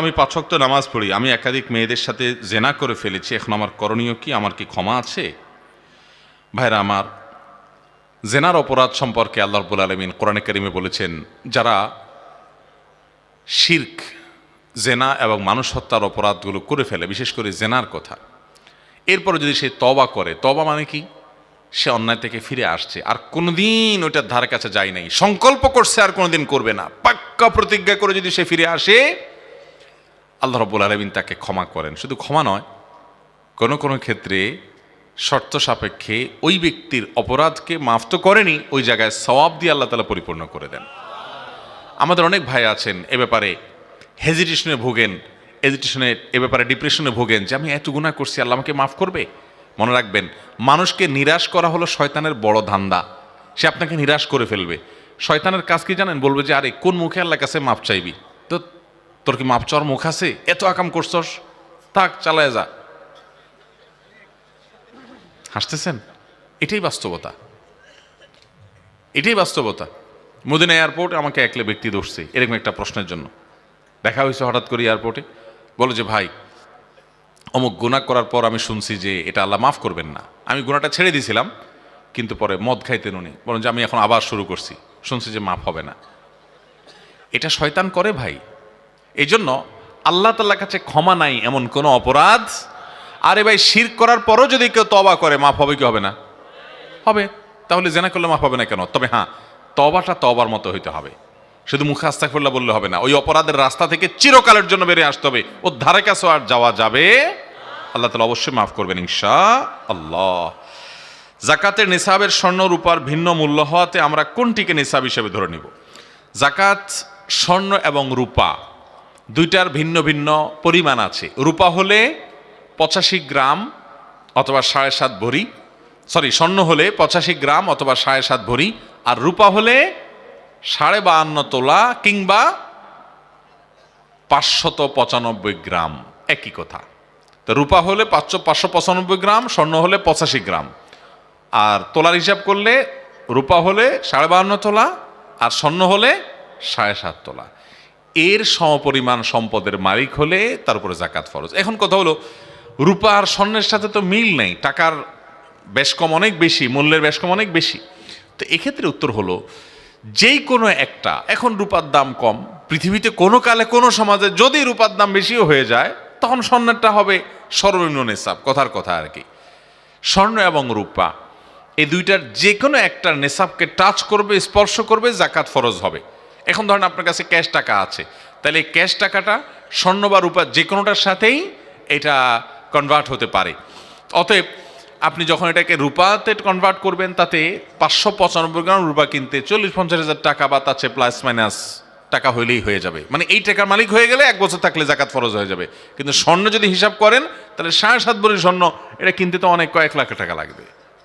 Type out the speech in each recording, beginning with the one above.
আমি ৫ ওয়াক্ত নামাজ পড়ি, আমি একাধিক মেয়েদের সাথে জেনা করে ফেলেছি, এখন আমার করণীয় কি? আমার কি ক্ষমা আছে? ভাইরা আমার, জেনার অপরাধ সম্পর্কে আল্লাহ রাব্বুল আলামিন কোরআনে কারিমে বলেছেন, যারা শিরক, জেনা এবং মানুষ হত্যার অপরাধগুলো করে ফেলে, বিশেষ করে জেনার কথা, এরপরে যদি সে তওবা করে, তওবা মানে কি? সে অন্যায় থেকে ফিরে আসছে, আর কোনোদিন ওইটার ধারে কাছে যায় নাই, সংকল্প করছে আর কোনোদিন করবে না, পাক্কা প্রতিজ্ঞা করে যদি সে ফিরে আসে, আল্লাহ রাব্বুল আলামিন তাকে ক্ষমা করেন। শুধু ক্ষমা নয়, কোনো কোনো ক্ষেত্রে শর্ত সাপেক্ষে ওই ব্যক্তির অপরাধকে মাফ তো করেনি, ওই জায়গায় সওয়াব দিয়ে আল্লাহ তাআলা পরিপূর্ণ করে দেন। আমাদের অনেক ভাই আছেন এ ব্যাপারে হেজিটেশনে ভোগেন, এ ব্যাপারে ডিপ্রেশনে ভোগেন যে আমি এত গুনাহ করছি, আল্লাহ আমাকে মাফ করবে। মনে রাখবেন, মানুষকে নিরাশ করা হলো শয়তানের বড় ধান্দা। সে আপনাকে নিরাশ করে ফেলবে। শয়তানের কাজ কি জানেন? বলবে যে আরে কোন মুখে আল্লাহর কাছে মাফ চাইবি? তো তোর কি মাপ চাওয়ার মুখ আছে? এত আকাম করছস, থাক, চালায় যা। হাসতেছেন? এটাই বাস্তবতা, এটাই বাস্তবতা। মদিনা এয়ারপোর্টে আমাকে একলে ব্যক্তি ধরছে এরকম একটা প্রশ্নের জন্য। দেখা হয়েছে হঠাৎ করে এয়ারপোর্টে, বলো যে ভাই অমুক গুনাহ করার পর আমি শুনছি যে এটা আল্লাহ মাফ করবেন না। আমি গুনাহটা ছেড়ে দিয়েছিলাম, কিন্তু পরে মদ খাইতেন উনি, বলেন যে আমি এখন আবার শুরু করছি, শুনছি যে মাফ হবে না। এটা শয়তান করে ভাই। এই জন্য আল্লাহ তাআলার কাছে ক্ষমা নাই এমন কোনো অপরাধ। আরে ভাই, শিরক করার পরও যদি কেউ তওবা করে, মাফ হবে কি হবে না? হবে। তাহলে জেনা করলে মাফ হবে না কেন? তবে হ্যাঁ, তওবাটা তওবার মতো হইতে হবে। শুধু মুখে আস্তাগফিরুল্লাহ বললে হবে না, ওই অপরাধের রাস্তা থেকে চিরকালের জন্য বেরিয়ে আসতে হবে। ওর ধারে কাছে আর যাওয়া যাবে, আল্লাহ তাআলা অবশ্যই মাফ করবেন ইনশাআল্লাহ। যাকাতের নিসাবের স্বর্ণ রূপার ভিন্ন মূল্য হওয়াতে আমরা কোনটিকে নিসাব হিসেবে ধরে নিব? যাকাত স্বর্ণ এবং রূপা দুইটার ভিন্ন ভিন্ন পরিমাণ আছে। রূপা হলে 85 গ্রাম অথবা 7.5 ভরি, স্বর্ণ হলে 85 গ্রাম অথবা 7.5 ভরি, আর রূপা হলে 52.5 তোলা কিংবা 595 গ্রাম, একই কথা। তো রূপা হলে 595 গ্রাম, স্বর্ণ হলে 85 গ্রাম। আর তোলার হিসাব করলে রূপা হলে 52.5 তোলা আর স্বর্ণ হলে 7.5 তোলা। এর সমপরিমাণ সম্পদের মালিক হলে তার উপরে যাকাত ফরজ। এখন কথা হলো, রূপা আর স্বর্ণের সাথে তো মিল নেই, টাকার বেশ কম অনেক বেশি, মূল্যের বেশ কম অনেক বেশি। তো এক্ষেত্রে উত্তর হলো, যেই কোনো একটা, এখন রূপার দাম কম, পৃথিবীতে কোনো কালে কোনো সমাজে যদি রূপার দাম বেশিও হয়ে যায়, তখন স্বর্ণেরটা হবে সর্বনিম্ন নেশাব, কথার কথা আর কি। স্বর্ণ এবং রূপা এই দুইটার যে কোনো একটা নেশাবকে টাচ করবে, স্পর্শ করবে, যাকাত ফরজ হবে। এখন ধরেন আপনার কাছে ক্যাশ টাকা আছে, তাহলে এই ক্যাশ টাকাটা স্বর্ণ বা রূপা যে কোনোটার সাথেই এটা কনভার্ট হতে পারে। অতএব আপনি যখন এটাকে রূপাতে কনভার্ট করবেন, তাতে 595 গ্রাম রূপা কিনতে 40-50 হাজার টাকা বা তার চেয়ে প্লাস মাইনাস টাকা হইলেই হয়ে যাবে। মানে এই টাকার মালিক হয়ে গেলে 1 বছর থাকলে যাকাত ফরজ হয়ে যাবে। কিন্তু স্বর্ণ যদি হিসাব করেন, তাহলে 7.5 ভরি স্বর্ণ এটা কিনতে তো অনেক কয়েক লাখ টাকা লাগবে।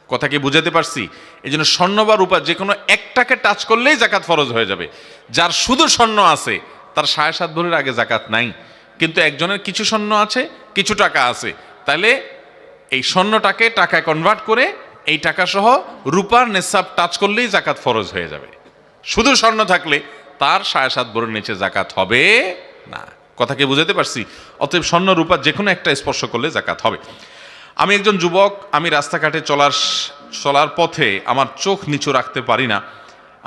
কথা কি বুঝাতে পারছি? এই জন্য স্বর্ণ বা রূপা যে কোনো একটাকে টাচ করলেই যাকাত ফরজ হয়ে যাবে। যার শুধু স্বর্ণ আছে, তার 7.5 ভরির আগে যাকাত নাই। কিন্তু একজনের কিছু স্বর্ণ আছে, কিছু টাকা আছে, তাহলে এই স্বর্ণটাকে টাকায় কনভার্ট করে এই টাকা সহ রূপার নেশাব টাচ করলেই যাকাত ফরজ হয়ে যাবে। শুধু স্বর্ণ থাকলে তার 7.5 ভরির নিচে যাকাত হবে না। কথা কি বুঝাতে পারছি? অতএব স্বর্ণ রূপা যে কোনো একটা স্পর্শ করলে যাকাত হবে। আমি একজন যুবক, আমি রাস্তাঘাটে চলার পথে আমার চোখ নিচু রাখতে পারি না,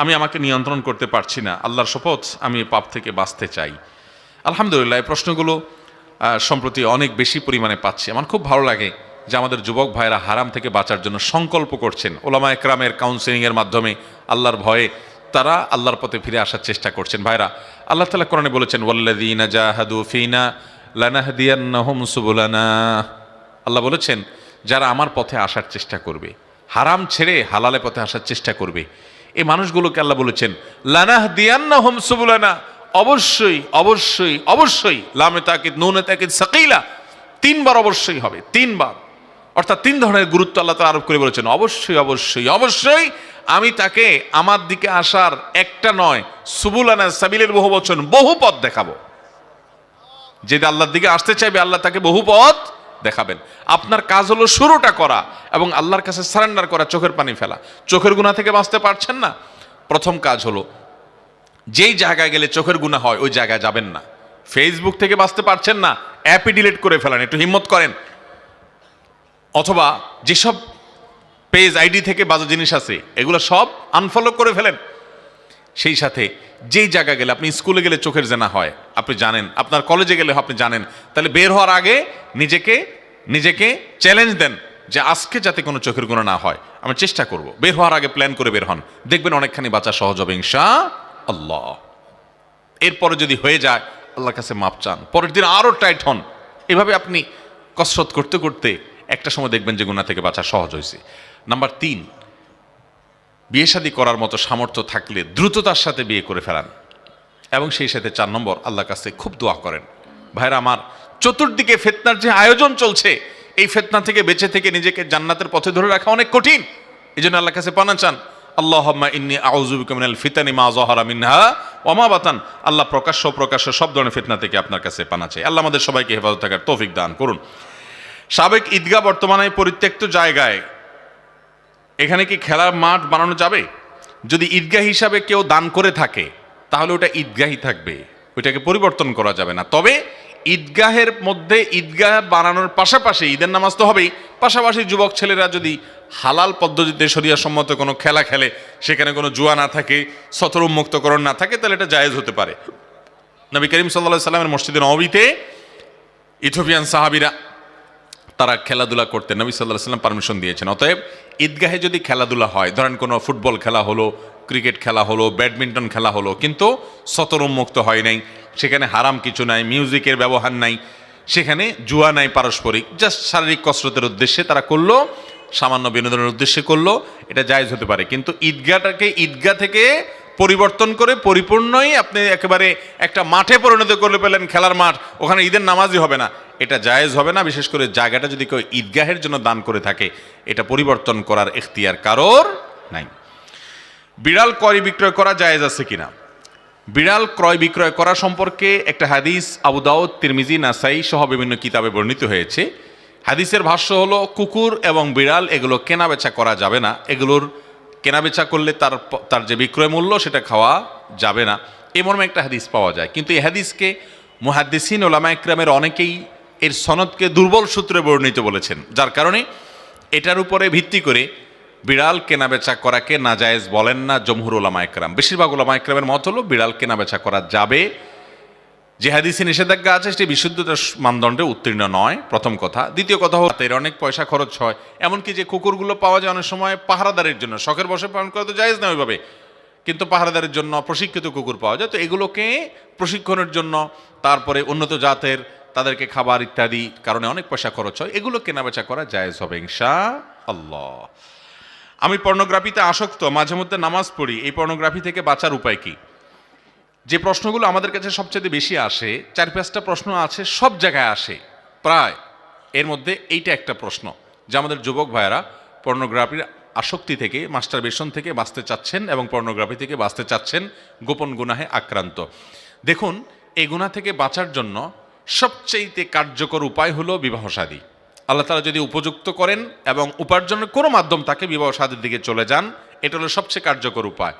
আমি আমাকে নিয়ন্ত্রণ করতে পারছি না। আল্লাহর শপথ, আমি এই পাপ থেকে বাঁচতে চাই। আলহামদুলিল্লাহ, এই প্রশ্নগুলো সম্প্রতি অনেক বেশি পরিমাণে পাচ্ছি। আমার খুব ভালো লাগে যে আমাদের যুবক ভাইরা হারাম থেকে বাঁচার জন্য সংকল্প করছেন। ওলামা একরামের কাউন্সেলিংয়ের মাধ্যমে আল্লাহর ভয়ে তারা আল্লাহর পথে ফিরে আসার চেষ্টা করছেন। ভাইরা, আল্লাহ তাআলা কোরআনে বলেছেন, ওয়াল্লাযীনা জাহাদু ফীনা লানাহদিয়ান্নাহুম সুবুলানা। আল্লাহ বলেছেন, যারা আমার পথে আসার চেষ্টা করবে, হারাম ছেড়ে হালালে পথে আসার চেষ্টা করবে, এই মানুষগুলোকে আল্লাহ বলেছেন লানাহদিয়ান্নাহুম সুবুলানা। অবশ্যই অবশ্যই অবশ্যই, লামে তাকিদ নুনে তাকিদ সাকিলা, 3 বার অবশ্যই হবে, 3 বার। অর্থাৎ 3 ধরনের গুরুত্ব আল্লাহ তাআলা আরোপ করে বলেছেন, অবশ্যই অবশ্যই অবশ্যই আমি তাকে আমার দিকে আসার একটা নয়, সুবুলানা সাবিলের বহু বচন, বহু পথ দেখাবো। যে আল্লাহর দিকে আসতে চাইবে, আল্লাহ তাকে বহু পথ দেখাবেন। আপনার কাজ হলো শুরুটা করা এবং আল্লাহর কাছে সারেন্ডার করা, চোখের পানি ফেলা। চোখের গুনাহ থেকে বাঁচতে পারছেন না, প্রথম কাজ হলো যেই জায়গায় গেলে চোখের গুনাহ হয় ওই জায়গায় যাবেন না। ফেসবুক থেকে বাঁচতে পারছেন না, অ্যাপই ডিলিট করে ফেলেন, একটু হিম্মত করেন। অথবা যেসব পেজ আইডি থেকে বাজে জিনিস আছে এগুলো সব আনফলো করে ফেলেন। সেই সাথে যেই জায়গা গেলে, আপনি স্কুলে গেলে চোখের জেনা হয় আপনি জানেন, আপনার কলেজে গেলে আপনি জানেন, তাহলে বের হওয়ার আগে নিজেকে চ্যালেঞ্জ দেন যে আজকে যাতে কোনো চোখের গুণা না হয়, আমি চেষ্টা করব। বের হওয়ার আগে প্ল্যান করে বের হন, দেখবেন অনেকখানি বাঁচা সহজ হবে ইনশাআল্লাহ। এরপরে যদি হয়ে যায় আল্লাহর কাছে মাপ চান, পরের দিন আরো টাইট হন। এভাবে আপনি কসরত করতে করতে একটা সময় দেখবেন যে গুনাহ থেকে বাঁচা সহজ হয়েছে। নাম্বার 3, বিয়ে শাদী করার মতো সামর্থ্য থাকলে দ্রুততার সাথে বিয়ে করে ফেলান। এবং সেই সাথে 4 নম্বর, আল্লাহর কাছে খুব দোয়া করেন। ভাইরা আমার, চতুর্দিকে ফিতনার যে আয়োজন চলছে, এই ফিতনা থেকে বেঁচে থেকে নিজেকে জান্নাতের পথে ধরে রাখা অনেক কঠিন। এই জন্য আল্লাহর কাছে পানা চান, আল্লাহুম্মা ইন্নী আউযু বিকা মিনাল ফিতানি মা যাহারা মিনহা ওয়া মা বাতান। আল্লাহ প্রকাশ্য সব ধরনের ফিতনা থেকে আপনার কাছে পানা চাই। আল্লাহ আমাদের সবাইকে হেফাজত থাকার তৌফিক দান করুন। সাবেক ঈদগাহ বর্তমানে পরিত্যক্ত জায়গায়, এখানে কি খেলার মাঠ বানানো যাবে? যদি ঈদগাহ হিসাবে কেউ দান করে থাকে তাহলে ওটা ঈদগাহই থাকবে, ওইটাকে পরিবর্তন করা যাবে না। তবে ঈদগাহের মধ্যে ঈদগাহ বানানোর পাশাপাশি ঈদের নামাজ তো হবেই, পাশাপাশি যুবক ছেলেরা যদি হালাল পদ্ধতিতে শরিয়া সম্মত কোনো খেলা খেলে, সেখানে কোনো জুয়া না থাকে, সতর উন্মুক্তকরণ না থাকে, তাহলে এটা জায়েজ হতে পারে। নবী করিম সাল্লাল্লাহু আলাইহি সাল্লামের মসজিদে নববীতে ইথিওপিয়ান সাহাবীরা তারা খেলাধুলা করতে নবী সাল্লাল্লাহু আলাইহি সাল্লাম পারমিশন দিয়েছেন। অতএব ঈদগাহে যদি খেলাধুলা হয়, ধরেন কোনো ফুটবল খেলা হলো, ক্রিকেট খেলা হলো, ব্যাডমিন্টন খেলা হলো, কিন্তু সতর উন্মুক্ত হয় নাই, সেখানে হারাম কিছু নাই, মিউজিকের ব্যবহার নাই, সেখানে জুয়া নাই পারস্পরিক, জাস্ট শারীরিক কসরতের উদ্দেশ্যে তারা করলো, সামান্য বিনোদনের উদ্দেশ্যে করলো, এটা জায়েজ হতে পারে। কিন্তু ঈদগাহটাকে ঈদগাহ থেকে পরিবর্তন করে পরিপূর্ণই আপনি একেবারে একটা মাঠে পরিণত করে পেলেন, খেলার মাঠ, ওখানে ঈদের নামাজই হবে না, এটা জায়েজ হবে না। বিশেষ করে জায়গাটা যদি কেউ ঈদগাহের জন্য দান করে থাকে, এটা পরিবর্তন করার এখতিয়ার কারোর নাই। বিড়াল ক্রয় বিক্রয় করা জায়েজ আছে কিনা? বিড়াল ক্রয় বিক্রয় করা সম্পর্কে একটা হাদিস আবু দাউদ, তিরমিজি, নাসাই সহ বিভিন্ন কিতাবে বর্ণিত হয়েছে। হাদিসের ভাষ্য হলো, কুকুর এবং বিড়াল এগুলো কেনাবেচা করা যাবে না, এগুলোর কেনাবেচা করলে তার যে বিক্রয় মূল্য সেটা খাওয়া যাবে না, এই মর্মে একটা হাদিস পাওয়া যায়। কিন্তু এই হাদিসকে মুহাদ্দিসিন ওলামা ইকরামের অনেকেই এর সনদকে দুর্বল সূত্রে বর্ণিত বলেছেন, যার কারণে এটার উপরে ভিত্তি করে বিড়াল কেনাবেচা করাকে নাজায়েজ বলেন না জমহুর ওলামা ইকরাম। বেশিরভাগ ওলামা ইকরামের মত হলো বিড়াল কেনাবেচা করা যাবে। যে হাদিসে নিষেধাজ্ঞা আছে সেটি বিশুদ্ধতার মানদণ্ডে উত্তীর্ণ নয়, প্রথম কথা। দ্বিতীয় কথা হলো এর অনেক পয়সা খরচ হয়, এমনকি যে কুকুরগুলো পাওয়া যায় অনেক সময় পাহারাদারের জন্য, শখের বশে পালন করা তো জায়েজ না ওইভাবে, কিন্তু পাহারাদারের জন্য প্রশিক্ষিত কুকুর পাওয়া যায়, তো এগুলোকে প্রশিক্ষণের জন্য, তারপরে উন্নত জাতের, তাদেরকে খাবার ইত্যাদি কারণে অনেক পয়সা খরচ হয়, এগুলো কেনাবেচা করা জায়েজ হবে ইনশাআল্লাহ। আমি পর্নোগ্রাফিতে আসক্ত, মাঝে মধ্যে নামাজ পড়ি, এই পর্নোগ্রাফি থেকে বাঁচার উপায় কি? যে প্রশ্নগুলো আমাদের কাছে সবচেয়ে বেশি আসে, 4-5টা প্রশ্ন আছে, সব জায়গায় আসে প্রায়, এর মধ্যে এইটা একটা প্রশ্ন যে আমাদের যুবক ভাইয়েরা পর্নোগ্রাফির আসক্তি থেকে, মাস্টারবেশন থেকে বাঁচতে চাচ্ছেন এবং পর্নোগ্রাফি থেকে বাঁচতে চাচ্ছেন, গোপন গুনাহে আক্রান্ত। দেখুন, এই গুনাহ থেকে বাঁচার জন্য সবচেয়ে কার্যকর উপায় হলো বিবাহ শাদী। আল্লাহ তাআলা যদি উপযুক্ত করেন এবং উপার্জনের কোনো মাধ্যম তাকে বিবাহ শাদীর দিকে চলে যান, এটা হলো সবচেয়ে কার্যকর উপায়।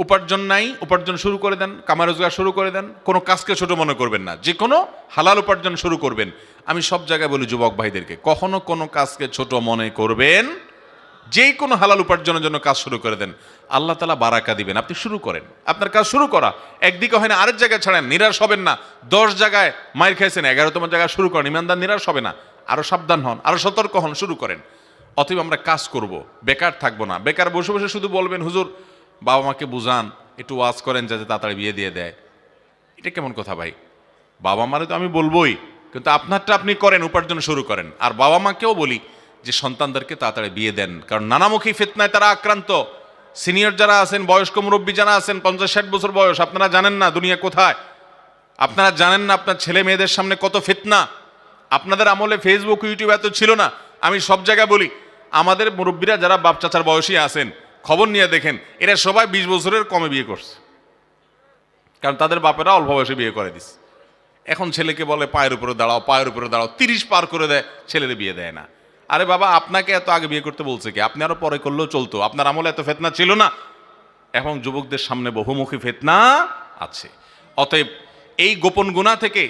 উপার্জন নাই, উপার্জন শুরু করে দেন, কামাই রোজগার শুরু করে দেন, কোনো কাজকে ছোট মনে করবেন না, যে কোনো হালাল উপার্জন শুরু করবেন। আমি সব জায়গায় বলি যুবক ভাইদেরকে, কখনো কোনো কাজকে ছোট মনে করবেন, যে কোনো হালাল উপার্জনের জন্য কাজ শুরু করে দেন, আল্লাহ তাআলা বারাকা দিবেন। আপনি শুরু করেন, আপনার কাজ শুরু করা একদিকে হয় না, আরেক জায়গায় ছাড়েন, নিরাশ হবেন না। 10 জায়গায় মাইর খাইছেন, 11তম জায়গায় শুরু করেন, ইমানদার নিরাশ হবে না, আরো সাবধান হন, আরো সতর্ক হন, শুরু করেন। অতএব আমরা কাজ করব, বেকার থাকবো না। বেকার বসে বসে শুধু বলবেন হুজুর বাবা মাকে বুঝান, একটু ওয়াজ করেন যাতে তাড়াতাড়ি বিয়ে দিয়ে দেয়, এটা কেমন কথা ভাই? বাবা মারে তো আমি বলবোই, কিন্তু আপনারটা আপনি করেন, উপার্জন শুরু করেন। আর বাবা মাকেও বলি যে সন্তানদেরকে তাড়াতাড়ি বিয়ে দেন, কারণ নানামুখী ফিতনায় তারা আক্রান্ত। সিনিয়র যারা আছেন, বয়স্ক মুরব্বী যারা আছেন, 50-60 বছর বয়স, আপনারা জানেন না দুনিয়া কোথায়, আপনারা জানেন না আপনার ছেলে মেয়েদের সামনে কত ফিতনা। আপনাদের আমলে ফেসবুক, ইউটিউব এত ছিল না। আমি সব জায়গায় বলি, আমাদের মুরব্বীরা যারা বাপ চাচার বয়সী আছেন, খবর নিয়ে দেখেন, এরা সবাই 20 বছরের কমে বিয়ে করছে, কারণ তাদের বাপেরা অল্প বয়সে বিয়ে করে দিচ্ছে। এখন ছেলেকে বলে পায়ের উপরে দাঁড়াও, পায়ের উপরে দাঁড়াও, 30 পার করে দেয়, ছেলেদের বিয়ে দেয় না। আরে বাবা, আপনাকে এত আগে বিয়ে করতে বলছে কি? আপনি আরো পরে করলেও চলতো, আপনার আমলে এত ফিতনা ছিল না। এখন যুবকদের সামনে বহুমুখী ফিতনা আছে। অতএব এই গোপন গুনাহ থেকে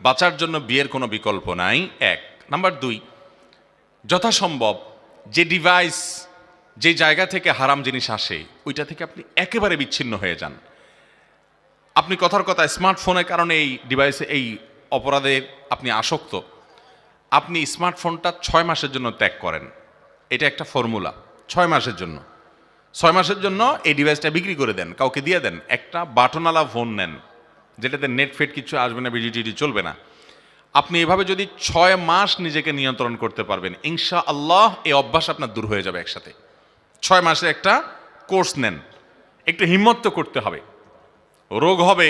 বাঁচার জন্য বিয়ের কোনো বিকল্প নাই। এক নাম্বার 2, যথাসম্ভব যে ডিভাইস, যে জায়গা থেকে হারাম জিনিস আসে ওইটা থেকে আপনি একেবারে বিচ্ছিন্ন হয়ে যান। আপনি কথার কথা স্মার্টফোনের কারণে এই ডিভাইসে এই অপরাধে আপনি আসক্ত, আপনি স্মার্টফোনটা 6 মাসের জন্য ত্যাগ করেন। এটা একটা ফর্মুলা, 6 মাসের জন্য। 6 মাসের জন্য এই ডিভাইসটা বিক্রি করে দেন, কাউকে দিয়ে দেন। একটা বাটনওয়ালা ফোন নেন যেটাতে নেট ফেট কিছু আসবে না, বিডিটিডি চলবে না। আপনি এভাবে যদি 6 মাস নিজেকে নিয়ন্ত্রণ করতে পারবেন, ইনশাআল্লাহ এই অভ্যাস আপনার দূর হয়ে যাবে একসাথে। 6 মাসে একটা কোর্স নেন, একটু হিম্মত তো করতে হবে। রোগ হবে,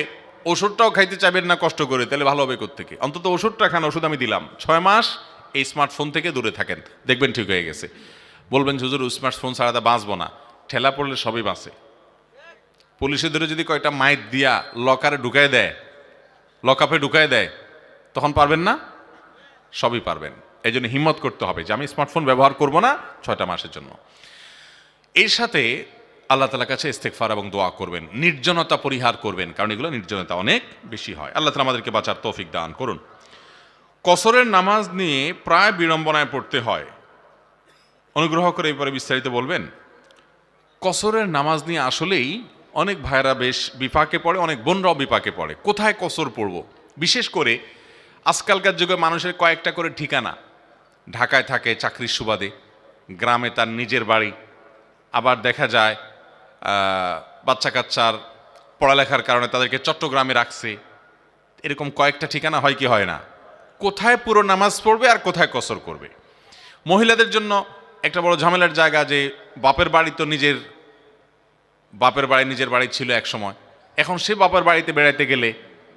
ওষুধটাও খাইতে চাইবেন না কষ্ট করে, তাহলে ভালো হবে কোত্থেকে? অন্তত ওষুধটা খান, ওষুধ আমি দিলাম। 6 মাস এই স্মার্টফোন থেকে দূরে থাকেন, দেখবেন ঠিক হয়ে গেছে। বলবেন হুজুর স্মার্টফোন ছাড়া তা বাঁচবো না। ঠেলা পড়লে সবই বাঁচে। পুলিশে ধরে যদি কয়টা মাইট দিয়া লকারে ঢুকায় দেয়, লকআপে ঢুকায় দেয়, তখন পারবেন না? সবই পারবেন। এই জন্য হিম্মত করতে হবে যে আমি স্মার্টফোন ব্যবহার করব না 6টা মাসের জন্য। এর সাথে আল্লাহ তাআলার কাছে ইস্তেগফার এবং দোয়া করবেন, নির্জনতা পরিহার করবেন, কারণ এগুলো নির্জনতা অনেক বেশি হয়। আল্লাহ তাআলা আমাদেরকে বাঁচার তৌফিক দান করুন। কসরের নামাজ নিয়ে প্রায় বিড়ম্বনায় পড়তে হয়, অনুগ্রহ করে এরপরে বিস্তারিত বলবেন। কসরের নামাজ নিয়ে আসলেই অনেক ভাইরা বেশ বিপাকে পড়ে, অনেক বোনরাও বিপাকে পড়ে। কোথায় কসর পড়ব? বিশেষ করে আজকালকার যুগে মানুষের কয়েকটা করে ঠিকানা, ঢাকায় থাকে চাকরির সুবাদে, গ্রামে তার নিজের বাড়ি, আবার দেখা যায় বাচ্চা কাচ্চার পড়ালেখার কারণে তাদেরকে চট্টগ্রামে রাখছে। এরকম কয়েকটা ঠিকানা হয় কি হয় না? কোথায় পুরো নামাজ পড়বে আর কোথায় কসর করবে? মহিলাদের জন্য একটা বড় ঝামেলার জায়গা যে বাপের বাড়ি তো নিজের বাড়ি ছিল এক সময়, এখন সে বাপের বাড়িতে বেড়াইতে গেলে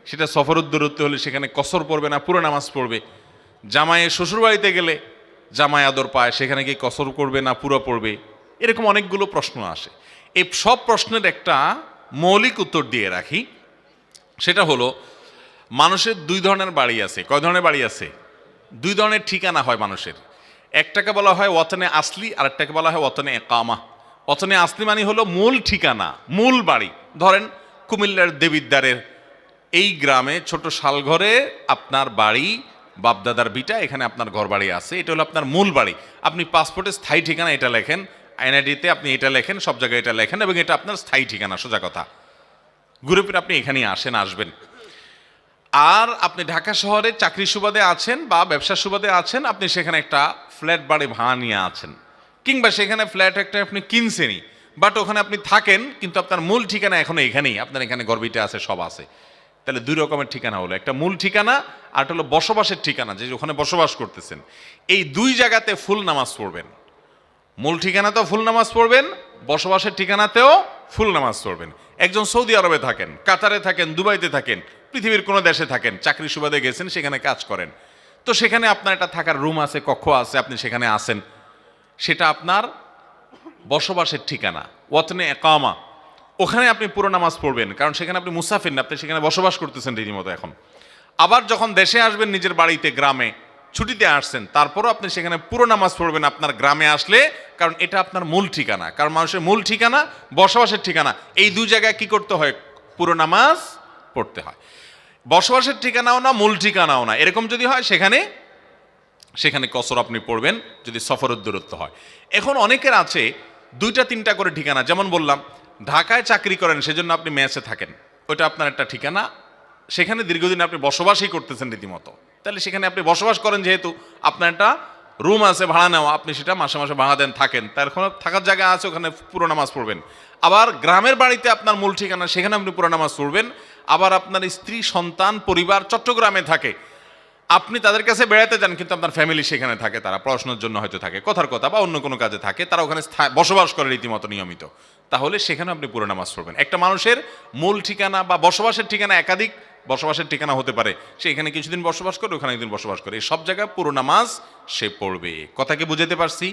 সেটা সফরুদ্দূরত্ব হলে সেখানে কসর পড়বে না পুরো নামাজ পড়বে। জামাইয়ের শ্বশুর বাড়িতে গেলে জামাই আদর পায়, সেখানে গিয়ে কসর করবে না পুরো পড়বে। এরকম অনেকগুলো প্রশ্ন আসে। এই সব প্রশ্নের একটা মৌলিক উত্তর দিয়ে রাখি, সেটা হলো মানুষের 2 ধরনের বাড়ি আছে। কয় ধরনের বাড়ি আছে? 2 ধরনের ঠিকানা হয় মানুষের। একটাকে বলা হয় ওয়াতনে আসলি, আর একটাকে বলা হয় ওয়াতনে একামা। ওয়াতনে আসলি মানে হলো মূল ঠিকানা, মূল বাড়ি। ধরেন কুমিল্লার দেবিদ্বারের এই গ্রামে ছোট শালঘরে আপনার বাড়ি, বাপদাদার ভিটা, এখানে আপনার ঘর বাড়ি আছে, এটা হলো আপনার মূল বাড়ি। আপনি পাসপোর্টে স্থায়ী ঠিকানা এটা লেখেন, এনআইডিতে আপনি এটা লেখেন, সব জায়গায় এটা লেখেন, এবং এটা আপনার স্থায়ী ঠিকানা। সোজা কথা, ঘুরে ফিরে আপনি এখানেই আসবেন। আর আপনি ঢাকা শহরে চাকরির সুবাদে আছেন বা ব্যবসার সুবাদে আছেন, আপনি সেখানে একটা ফ্ল্যাট বাড়ি ভাড়া নিয়ে আছেন, কিংবা সেখানে ফ্ল্যাট একটা আপনি কিনছেনই, বাট ওখানে আপনি থাকেন, কিন্তু আপনার মূল ঠিকানা এখনো এখানেই, আপনার এখানে গর্বিটা আছে, সব আছে। তাহলে 2 রকমের ঠিকানা হলো, একটা মূল ঠিকানা আর একটা হলো বসবাসের ঠিকানা, যে ওখানে বসবাস করতেছেন। এই 2 জায়গাতে ফুল নামাজ পড়বেন। মূল ঠিকানাতেও ফুল নামাজ পড়বেন, বসবাসের ঠিকানাতেও ফুল নামাজ পড়বেন। একজন সৌদি আরবে থাকেন, কাতারে থাকেন, দুবাইতে থাকেন, পৃথিবীর কোনো দেশে থাকেন, চাকরি সুবাদে গেছেন, সেখানে কাজ করেন, তো সেখানে আপনার একটা থাকার রুম আছে, কক্ষ আছে, আপনি সেখানে আসেন, সেটা আপনার বসবাসের ঠিকানা, ওয়াতনে একামা। ওখানে আপনি পুরো নামাজ পড়বেন, কারণ সেখানে আপনি মুসাফির না, আপনি সেখানে বসবাস করতেছেন রীতিমতো এখন। আবার যখন দেশে আসবেন, নিজের বাড়িতে, গ্রামে ছুটিতে আসছেন, তারপরও আপনি সেখানে পুরো নামাজ পড়বেন আপনার গ্রামে আসলে, কারণ এটা আপনার মূল ঠিকানা। কারণ মানুষের মূল ঠিকানা, বসবাসের ঠিকানা, এই 2 জায়গায় কি করতে হয়? পুরো নামাজ পড়তে হয়। বসবাসের ঠিকানাও না, মূল ঠিকানাও না, এরকম যদি হয় সেখানে কসর আপনি পড়বেন, যদি সফরের দূরত্ব হয়। এখন অনেকের আছে 2টা 3টা করে ঠিকানা। যেমন বললাম, ঢাকায় চাকরি করেন, সেজন্য আপনি মেসে থাকেন, ওইটা আপনার একটা ঠিকানা, সেখানে দীর্ঘদিন আপনি বসবাসই করতেছেন রীতিমতো। তাহলে সেখানে আপনি বসবাস করেন, যেহেতু আপনার একটা রুম আছে ভাড়া নেওয়া, আপনি সেটা মাসে মাসে ভাড়া দেন, থাকেন, তার কোনো থাকার জায়গা আছে, ওখানে পুরো নামাজ পড়বেন। আবার গ্রামের বাড়িতে আপনার মূল ঠিকানা, সেখানে আপনি পুরো নামাজ পড়বেন। আবার আপনার স্ত্রী, সন্তান, পরিবার চট্টগ্রামে থাকে, আপনি তাদের কাছে বেড়াতে যান, কিন্তু আপনার ফ্যামিলি সেখানে থাকে, তারা পড়াশোনার জন্য হয়তো থাকে, কথার কথা, বা অন্য কোনো কাজে থাকে, তারা ওখানে বসবাস করে রীতিমতো নিয়মিত, তাহলে সেখানে আপনি পুরো নামাজ পড়বেন। একটা মানুষের মূল ঠিকানা বা বসবাসের ঠিকানা একাধিক বসবাসের ঠিকানা হতে পারে, সে এখানে কিছুদিন বসবাস করে, ওখানে একদিন বসবাস করে, এই সব জায়গায় পুরো নামাজ সে পড়বে। কথাকে বুঝাতে পারছি?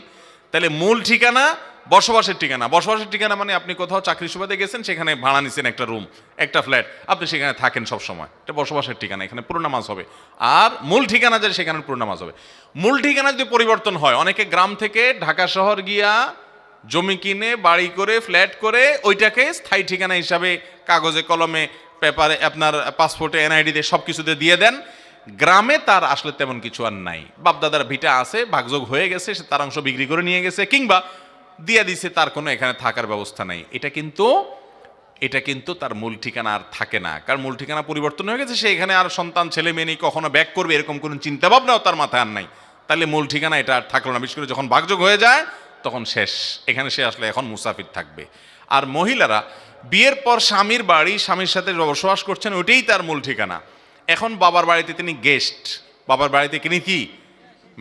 তাহলে মূল ঠিকানা, বসবাসের ঠিকানা। বসবাসের ঠিকানা মানে আপনি কোথাও চাকরি সুবাদে গেছেন, সেখানে ভাড়া নিছেন একটা রুম, একটা ফ্ল্যাট, আপনি সেখানে থাকেন সব সময়, এটা বসবাসের ঠিকানা, এখানে পুরো নামাজ হবে। আর মূল ঠিকানা যে, সেখানে পুরো নামাজ হবে। মূল ঠিকানা যদি পরিবর্তন হয়, অনেকে গ্রাম থেকে ঢাকা শহর গিয়া জমি কিনে, বাড়ি করে, ফ্ল্যাট করে, ওইটাকে স্থায়ী ঠিকানা হিসাবে কাগজে কলমে পেপারে, আপনার পাসপোর্টে, এনআইডিতে সব কিছুতে দিয়ে দেন। গ্রামে তার আসলে তেমন কিছু আর নাই, বাপদাদার ভিটা আছে, ভাগযোগ হয়ে গেছে, সে তার অংশ বিক্রি করে নিয়ে গেছে কিংবা দিয়ে দিছে, তার কোনো এখানে থাকার ব্যবস্থা নাই। এটা কিন্তু তার মূল ঠিকানা আর থাকে না, কারণ মূল ঠিকানা পরিবর্তন হয়ে গেছে, সে এখানে আর সন্তান ছেলে মেয়ে নেই, কখনো ব্যাক করবে এরকম কোনো চিন্তা ভাবনাও তার মাথায় আর নাই। তাহলে মূল ঠিকানা এটা আর থাকলো না, বিশেষ করে যখন ভাগযোগ হয়ে যায় তখন শেষ, এখানে সে আসলে এখন মুসাফির থাকবে। আর মহিলারা বিয়ের পর স্বামীর বাড়ি, স্বামীর সাথে বসবাস করছেন, ওইটাই তার মূল ঠিকানা। এখন বাবার বাড়িতে তিনি গেস্ট, বাবার বাড়িতে তিনি কি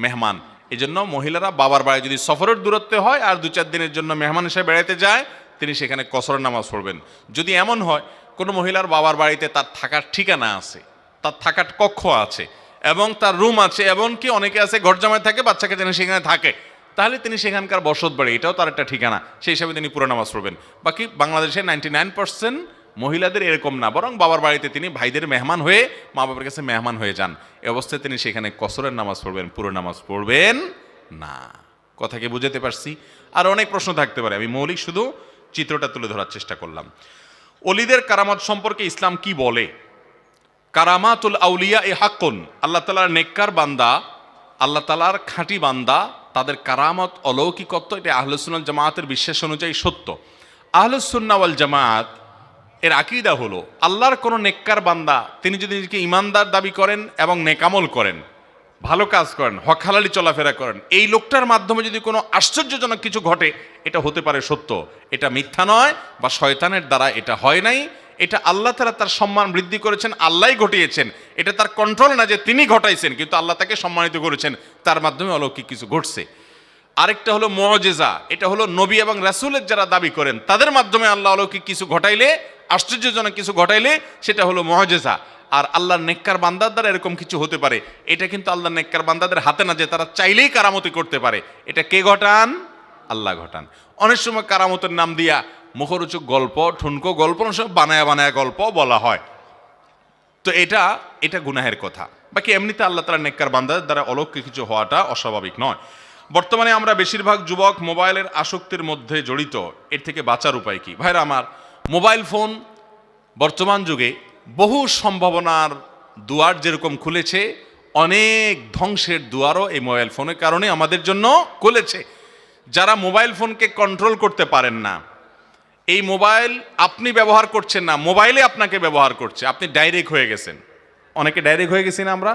মেহমান। এই জন্য মহিলারা বাবার বাড়ি যদি সফরের দূরত্বে হয় আর 2-4 দিনের জন্য মেহমান হিসেবে বেড়াতে যায়, তিনি সেখানে কসরের নামাজ পড়বেন। যদি এমন হয় কোনো মহিলার বাবার বাড়িতে তার থাকার ঠিকানা আছে, তার থাকার কক্ষ আছে এবং তার রুম আছে, এমনকি অনেকে আছে ঘর জামায় থাকে, বাচ্চাকে যেন সেখানে থাকে, তাহলে তিনি সেখানকার বসত বাড়ি, এটাও তার একটা ঠিকানা, সেই হিসাবে তিনি পুরো নামাজ পড়বেন। বাকি বাংলাদেশে 99% মহিলাদের এরকম না, বরং বাবার বাড়িতে তিনি ভাইদের মেহমান হয়ে, মা বাবার কাছে মেহমান হয়ে যান। এ অবস্থায় তিনি সেখানে কসরের নামাজ পড়বেন, পুরো নামাজ পড়বেন না। কথা কি বুঝাতে পারছি? আর অনেক প্রশ্ন থাকতে পারে, আমি মৌলিক শুধু চিত্রটা তুলে ধরার চেষ্টা করলাম। অলিদের কারামত সম্পর্কে ইসলাম কি বলে? কারামাতুল আউলিয়া এ হাক্কুন, আল্লাহ তাআলার নেককার বান্দা, আল্লাহ তাআলার খাঁটি বান্দা, তাদের কারামত অলৌকিকত্ব, এটা আহলুস সুন্নাহ জামায়াতের বিশ্বাস অনুযায়ী সত্য। আহলুস সুন্নাহ ওয়াল জামায়াত এর আকীদা হলো, আল্লাহর কোনো নেককার বান্দা তিনি যদি নিজেকে ইমানদার দাবি করেন এবং নেকামল করেন, ভালো কাজ করেন, হক হালালি চলাফেরা করেন, এই লোকটার মাধ্যমে যদি কোনো আশ্চর্যজনক কিছু ঘটে, এটা হতে পারে সত্য, এটা মিথ্যা নয় বা শয়তানের দ্বারা এটা হয় নাই, এটা আল্লাহ তাআলা তার সম্মান বৃদ্ধি করেছেন, আল্লাহই ঘটিয়েছেন, এটা তার কন্ট্রোল না যে তিনি ঘটাইছেন, কিন্তু আল্লাহ তাকে সম্মানিত করেছেন, তার মাধ্যমে অলৌকিক কিছু ঘটছে। আরেকটা হলো মুআজিজা, এটা হলো নবী এবং রাসূলের যারা দাবি করেন তাদের মাধ্যমে আল্লাহ অলৌকিক কিছু ঘটাইলে, আশ্চর্যজনক কিছু ঘটাইলে সেটা হলো মুআজিজা। আর আল্লাহর নেককার বান্দার দ্বারা এরকম কিছু হতে পারে, এটা কিন্তু আল্লাহর নেককার বান্দাদের হাতে না যে তারা চাইলেই কারামতি করতে পারে, এটা কে ঘটান? আল্লাহ ঘটান। অনেক সময় কারামতের নাম দিয়া মুখরোচক গল্প, ঠুনকো গল্প, সব বানায়া বানায়া গল্প বলা হয়, তো এটা গুনাহের কথা। বাকি এমনিতে আল্লাহ তাআলা নেককার বান্দাদের দ্বারা অলৌকিক কিছু হওয়াটা অস্বাভাবিক নয়। বর্তমানে আমরা বেশিরভাগ যুবক মোবাইলের আসক্তির মধ্যে জড়িত, এর থেকে বাঁচার উপায় কি? ভাইরা আমার, মোবাইল ফোন বর্তমান যুগে বহু সম্ভাবনার দুয়ার যেরকম খুলেছে, অনেক ধ্বংসের দুয়ারও এই মোবাইল ফোনের কারণে আমাদের জন্য খুলেছে। যারা মোবাইল ফোনকে কন্ট্রোল করতে পারেন না, এই মোবাইল আপনি ব্যবহার করছেন না, মোবাইলে আপনাকে ব্যবহার করছে, আপনি ডাইরেক্ট হয়ে গেছেন। অনেকে ডাইরেক্ট হয়ে গেছি না আমরা?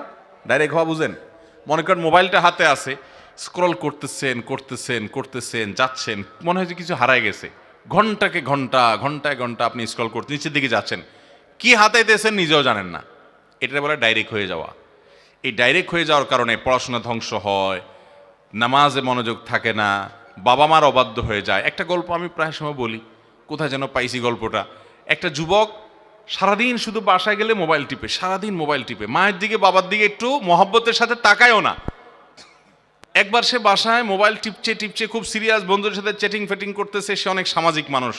ডাইরেক্ট হওয়া বুঝেন? মনে করেন মোবাইলটা হাতে আছে, স্ক্রল করতেছেন করতেছেন করতেছেন, যাচ্ছেন, মনে হয় যে কিছু হারায় গেছে, ঘন্টাকে ঘন্টা, ঘন্টায় ঘন্টা আপনি স্ক্রল করতে নিচের দিকে যাচ্ছেন, কি হাতাইতেছেন নিজেও জানেন না। এটা বলে ডাইরেক্ট হয়ে যাওয়া। এই ডাইরেক্ট হয়ে যাওয়ার কারণে পড়াশোনা ধ্বংস হয়, নামাজে মনোযোগ থাকে না, বাবা মার অবাধ্য হয়ে যায়। একটা গল্প আমি প্রায় সময় বলি, কোথায় যেন পাইছি গল্পটা। একটা যুবক সারাদিন শুধু বাসায় গেলে মোবাইল টিপে, সারাদিন মোবাইল টিপে, মায়ের দিকে বাবার দিকে একটু মহব্বতের সাথে তাকায়ও না। একবার সে বাসায় মোবাইল টিপছে টিপছে, খুব সিরিয়াস, বন্ধুদের সাথে চ্যাটিং ফেটিং করতেছে, সে অনেক সামাজিক মানুষ,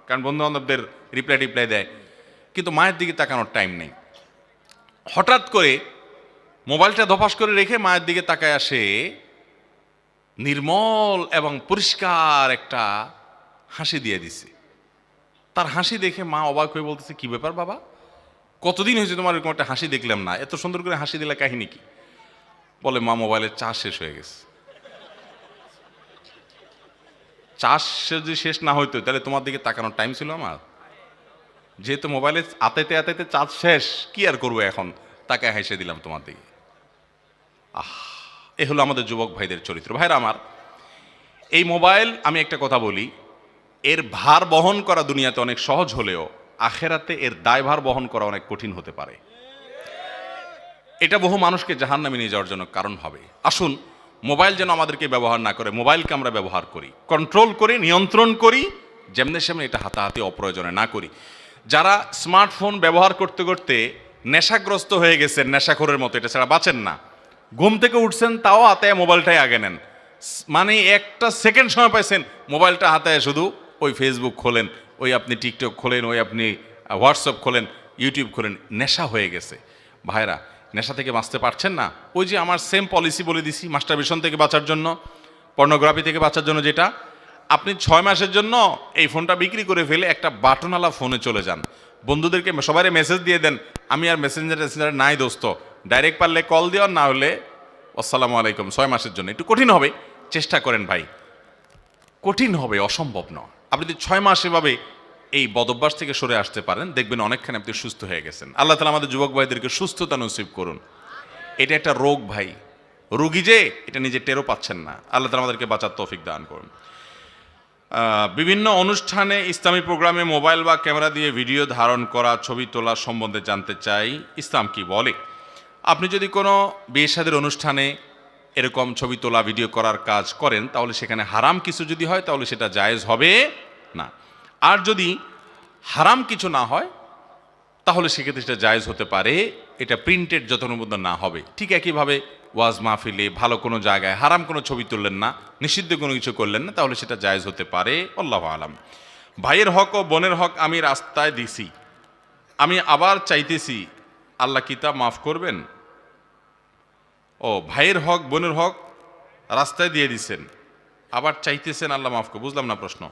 কারণ বন্ধু বান্ধবদের রিপ্লাই দেয়, কিন্তু মায়ের দিকে তাকানোর টাইম নেই। হঠাৎ করে মোবাইলটা ধপাস করে রেখে মায়ের দিকে তাকায় আসে, নির্মল এবং পরিষ্কার একটা হাসি দিয়ে দিছে। তার হাসি দেখে মা অবাক হয়ে বলতেছে, কি ব্যাপার বাবা, কতদিন হয়েছে তোমার এরকম একটা হাসি দেখলাম না, এত সুন্দর করে হাসি দিলে কাহিনী কি? বলে, মা মোবাইলের চার্জ শেষ হয়ে গেছে। চার্জ যদি শেষ না হইতো তাহলে তোমার দিকে তাকানোর টাইম ছিল আমার? যেহেতু মোবাইলে আতাইতে আতাইতে চার্জ শেষ, কি আর করবো এখন, তাকে হেসে দিলাম তোমার দিকে। এ হলো আমাদের যুবক ভাইদের চরিত্র। ভাইরা আমার, এই মোবাইল, আমি একটা কথা বলি, এর ভার বহন করা দুনিয়াতে অনেক সহজ হলেও আখেরাতে এর দায়ভার বহন করা অনেক কঠিন হতে পারে। এটা বহু মানুষকে জাহান্নামে নিয়ে যাওয়ার জন্য কারণ হবে। আসুন, মোবাইল যেন আমাদেরকে ব্যবহার না করে, মোবাইলকে আমরা ব্যবহার করি, কন্ট্রোল করি, নিয়ন্ত্রণ করি, যেমনি সেমনি এটা হাতাহাতি অপ্রয়োজনে না করি। যারা স্মার্টফোন ব্যবহার করতে করতে নেশাগ্রস্ত হয়ে গেছেন, নেশাখোরের মতো, এটা ছাড়া বাঁচেন না। ঘুম থেকে উঠছেন, তাও হাতে মোবাইলটাই আগে নেন, মানে একটা সেকেন্ড সময় পাইছেন, মোবাইলটা হাতে শুধু ওই ফেসবুক খোলেন, ওই আপনি টিকটক খোলেন, ওই আপনি হোয়াটসঅ্যাপ খোলেন, ইউটিউব খোলেন, নেশা হয়ে গেছে। ভাইরা, নেশা থেকে বাঁচতে পারছেন না? ওই যে আমার সেম পলিসি বলে দিছি, মাস্টারবেশন থেকে বাঁচার জন্য, পর্নোগ্রাফি থেকে বাঁচার জন্য, যেটা আপনি 6 মাসের জন্য এই ফোনটা বিক্রি করে ফেলে একটা বাটনওয়ালা ফোনে চলে যান। বন্ধুদেরকে সবাই মেসেজ দিয়ে দেন, আমি আর মেসেঞ্জারে নাই দোস্ত, ডাইরেক্ট পারলে কল দিও, না হলে আসসালামু আলাইকুম 6 মাসের জন্য। একটু কঠিন হবে, চেষ্টা করেন ভাই, কঠিন হবে, অসম্ভব নয়। আপনি যদি 6 মাস এভাবে এই বদভ্যাস থেকে সরে আসতে পারেন, দেখবেন অনেকখানি আপনি সুস্থ হয়ে গেছেন। আল্লাহ তাআলা আমাদের যুবক ভাইদেরকে সুস্থতা নসিব করুন। এটা একটা রোগ ভাই, রোগী যে এটা নিজে টেরও পাচ্ছেন না। আল্লাহ তাআলা আমাদেরকে বাঁচার তৌফিক দান করুন। বিভিন্ন অনুষ্ঠানে ইসলামী প্রোগ্রামে মোবাইল বা ক্যামেরা দিয়ে ভিডিও ধারণ করা, ছবি তোলা সম্বন্ধে জানতে চাই, ইসলাম কি বলে? আপনি যদি কোনো বিয়ে শাদীর অনুষ্ঠানে এরকম ছবি তোলা ভিডিও করার কাজ করেন, তাহলে সেখানে হারাম কিছু যদি হয় তাহলে সেটা জায়েজ হবে না। আর যদি হারাম কিছু না হয় তাহলে সেক্ষেত্রে সেটা জায়েজ হতে পারে, এটা প্রিন্টেড যতক্ষণ পর্যন্ত না হবে। ঠিক একইভাবে ওয়াজ মাহফিলে ভালো কোনো জায়গায় হারাম কোনো ছবি তুললেন না, নিষিদ্ধ কোনো কিছু করলেন না, তাহলে সেটা জায়েজ হতে পারে। আল্লাহু আলাম। ভাইয়ের হক ও বোনের হক আমি রাস্তায় দিছি, আমি আবার চাইতেছি, আল্লাহ কি তা মাফ করবেন? ও, ভাইয়ের হক বোনের হক রাস্তায় দিয়ে দিচ্ছেন, আবার চাইতেছেন আল্লাহ মাফ করবে। বুঝলাম না প্রশ্ন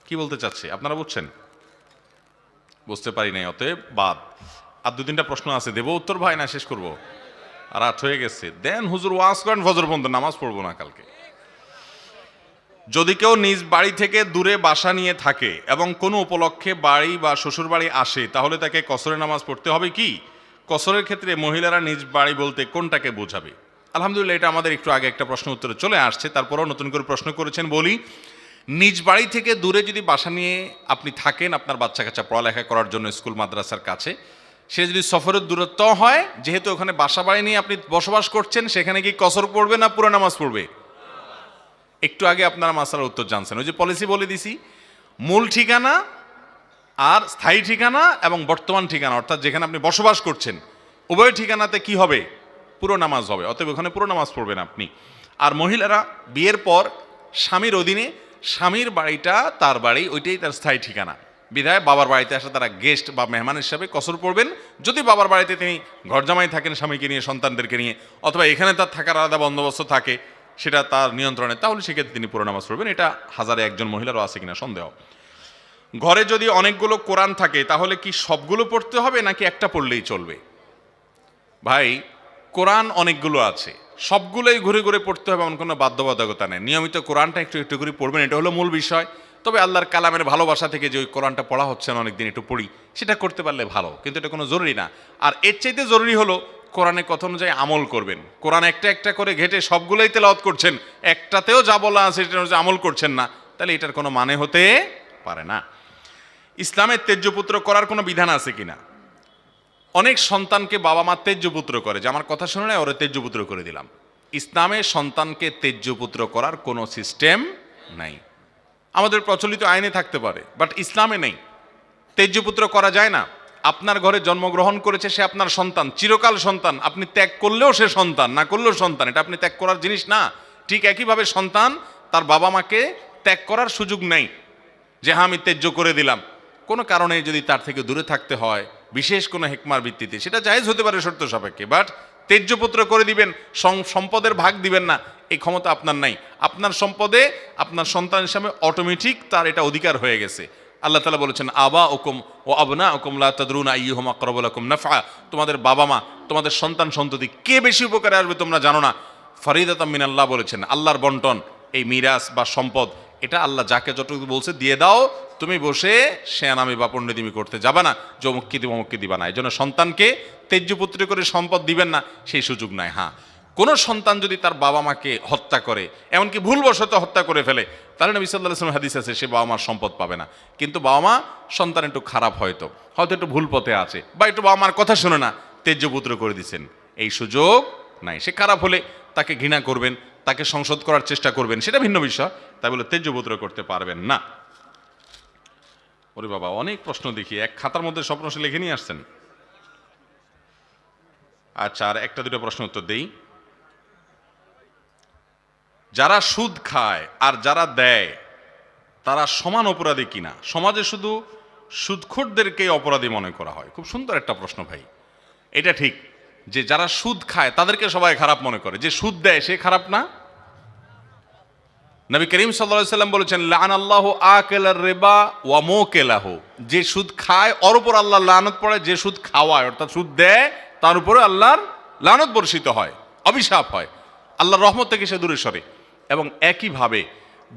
কি বলতে চাচ্ছে, আপনারা বুঝছেন? বুঝতে পারি নাই, অতএব বাদ। আর 2-3টা প্রশ্ন আছে, দেবো উত্তর ভাই, না শেষ করবো? রাত হয়ে গেছে, দেন হুজুর ওয়াজ করেন ফজর পর্যন্ত, নামাজ পড়বো না কালকে। যদি কেউ নিজ বাড়ি থেকে দূরে বাসা নিয়ে থাকে এবং কোনো উপলক্ষে বাড়ি বা শ্বশুর বাড়ি আসে, তাহলে তাকে কসরের নামাজ পড়তে হবে কি? কসরের ক্ষেত্রে মহিলারা নিজ বাড়ি বলতে কোনটাকে বোঝাবে? আলহামদুলিল্লাহ, এটা আমাদের একটু আগে একটা প্রশ্ন উত্তরে চলে আসছে, তারপরেও নতুন করে প্রশ্ন করেছেন। বলি, নিজ বাড়ি থেকে দূরে যদি বাসা নিয়ে আপনি থাকেন আপনার বাচ্চা কাচ্চা পড়ালেখা করার জন্য স্কুল মাদ্রাসার কাছে, সে যদি সফরের দূরত্ব হয়, যেহেতু ওখানে বাসা বাড়ি নিয়ে আপনি বসবাস করছেন, সেখানে কি কসর পড়বে না পুরো নামাজ পড়বে? একটু আগে আপনারা মাসালার উত্তর জানছেন। ওই যে পলিসি বলে দিছি, মূল ঠিকানা আর স্থায়ী ঠিকানা এবং বর্তমান ঠিকানা, অর্থাৎ যেখানে আপনি বসবাস করছেন, উভয় ঠিকানাতে কি হবে? পুরো নামাজ হবে। অতএব ওখানে পুরো নামাজ পড়বেন আপনি। আর মহিলারা বিয়ের পর স্বামীর অধীনে, স্বামীর বাড়িটা তার বাড়ি, ওইটাই তার স্থায়ী ঠিকানা। বিধায় বাবার বাড়িতে আসলে তারা গেস্ট বা মেহমান হিসাবে কসর পড়বেন। যদি বাবার বাড়িতে তিনি ঘরজামাই থাকেন স্বামীকে নিয়ে, সন্তানদেরকে নিয়ে, অথবা এখানে তার থাকার আলাদা বন্দোবস্ত থাকে, সেটা তার নিয়ন্ত্রণে, তাহলে সেক্ষেত্রে তিনি পুরো নামাজ পড়বেন। এটা 1000-এ 1জন মহিলারও আছে কিনা সন্দেহ। ঘরে যদি অনেকগুলো কোরআন থাকে, তাহলে কি সবগুলো পড়তে হবে নাকি একটা পড়লেই চলবে? ভাই, কোরআন অনেকগুলো আছে, সবগুলোই ঘুরে ঘুরে পড়তে হবে এমন কোনো বাধ্যবাধকতা নেই। নিয়মিত কোরআনটা একটু একটু করে পড়বেন, এটা হলো মূল বিষয়। তবে আল্লাহর কালামের ভালোবাসা থেকে যে ওই কোরআনটা পড়া হচ্ছে না অনেকদিন, একটু পড়ি, সেটা করতে পারলে ভালো, কিন্তু এটা কোনো জরুরি না। আর এর চাইতে জরুরি হলো কোরআনে কথা অনুযায়ী আমল করবেন। কোরআন একটা একটা করে ঘেটে সবগুলোই তেলাওয়াত করছেন, একটাতেও যা বলা আছে সেটা অনুযায়ী আমল করছেন না, তাহলে এটার কোনো মানে হতে পারে না। ইসলামের তেজ্যপুত্র করার কোনো বিধান আছে কিনা? অনেক সন্তানকে বাবা মা তেজ্যপুত্র করে, যে আমার কথা শুনে নেয়, ওরা তেজ্যপুত্র করে দিলাম। ইসলামে সন্তানকে তেজ্যপুত্র করার কোনো সিস্টেম নাই। আমাদের প্রচলিত আইনে থাকতে পারে, বাট ইসলামে নেই। তেজ্যপুত্র করা যায় না। আপনার ঘরে জন্মগ্রহণ করেছে, সে আপনার সন্তান, চিরকাল সন্তান। আপনি ত্যাগ করলেও সে সন্তান, না করলেও সন্তান, এটা আপনি ত্যাগ করার জিনিস না। ঠিক একইভাবে সন্তান তার বাবা মাকে ত্যাগ করার সুযোগ নেই, যে হ্যাঁ আমি ত্যায্য করে দিলাম। কোনো কারণে যদি তার থেকে দূরে থাকতে হয়, বিশেষ কোনো হেকমার ভিত্তিতে, সেটা জায়েজ হতে পারে শর্ত সাপেক্ষে, বাট তেজ্যপুত্র করে দিবেন, সম্পদের ভাগ দিবেন না, এই ক্ষমতা আপনার নাই। আপনার সম্পদে আপনার সন্তান হিসাবে অটোমেটিক তার এটা অধিকার হয়ে গেছে। আল্লাহ তাআলা বলেছেন, আবা ওকুম ও আবনা ওকুম লা তাদরুনা আইয়ুহুম আকরাবু লাকুম নাফআ, তোমাদের বাবা মা, তোমাদের সন্তান সন্ততি কে বেশি উপকারে আসবে তোমরা জানো না। ফরিদাতাম মিনাল্লাহ বলেছেন, আল্লাহর বন্টন, এই মিরাস বা সম্পদ, এটা আল্লাহ যাকে যতটুকু বলছে দিয়ে দাও। তুমি বসে শেয়ানামি বা পণ্ডিতিমি করতে যাবে না, যে অমুককে দিব অমুককে দিবা না। এই জন্য সন্তানকে তেজ্যপুত্র করে সম্পদ দিবেন না, সেই সুযোগ নাই। হ্যাঁ, কোনো সন্তান যদি তার বাবা মাকে হত্যা করে, এমনকি ভুলবশত হত্যা করে ফেলে, তাহলে নবী সাল্লাল্লাহু আলাইহি ওয়াসাল্লাম হাদিস আছে, সে বাবা মার সম্পদ পাবে না। কিন্তু বাবা মা, সন্তান একটু খারাপ, হয়তো একটু ভুল পথে আছে, বা একটু বাবা মার কথা শুনে না, তেজ্যপুত্র করে দিচ্ছেন, এই সুযোগ নাই। সে খারাপ হলে তাকে ঘৃণা করবেন, তাকে সংশোধ করার চেষ্টা করবেন, সেটা ভিন্ন বিষয়। তাই বলে তেজ্যপুত্র করতে পারবেন না। ওরে বাবা, অনেক প্রশ্ন দেখি, এক খাতার মধ্যে সব প্রশ্ন লিখে নিয়ে আসছেন। আচ্ছা, আর একটা দুটো প্রশ্ন উত্তর দেই। যারা সুদ খায় আর যারা দেয়, তারা সমান অপরাধী কিনা? সমাজে শুধু সুদখোরদেরকে অপরাধী মনে করা হয়। খুব সুন্দর একটা প্রশ্ন ভাই। এটা ঠিক যে যারা সুদ খায় তাদেরকে সবাই খারাপ মনে করে, যে সুদ দেয় সে খারাপ না? নবী করিম সাল্লাল্লাহু আলাইহি সাল্লাম বলেছেন, লাআনাল্লাহু আকিলার রিবা ওয়া মুকিলাহু, যে সুদ খায় ওর উপর আল্লাহর লানত পড়ে, যে সুদ খাওয়ায় অর্থাৎ সুদ দেয় তার উপরে আল্লাহর লানত বর্ষিত হয়, অভিশাপ হয়, আল্লাহর রহমত থেকে সে দূরে সরে। এবং একইভাবে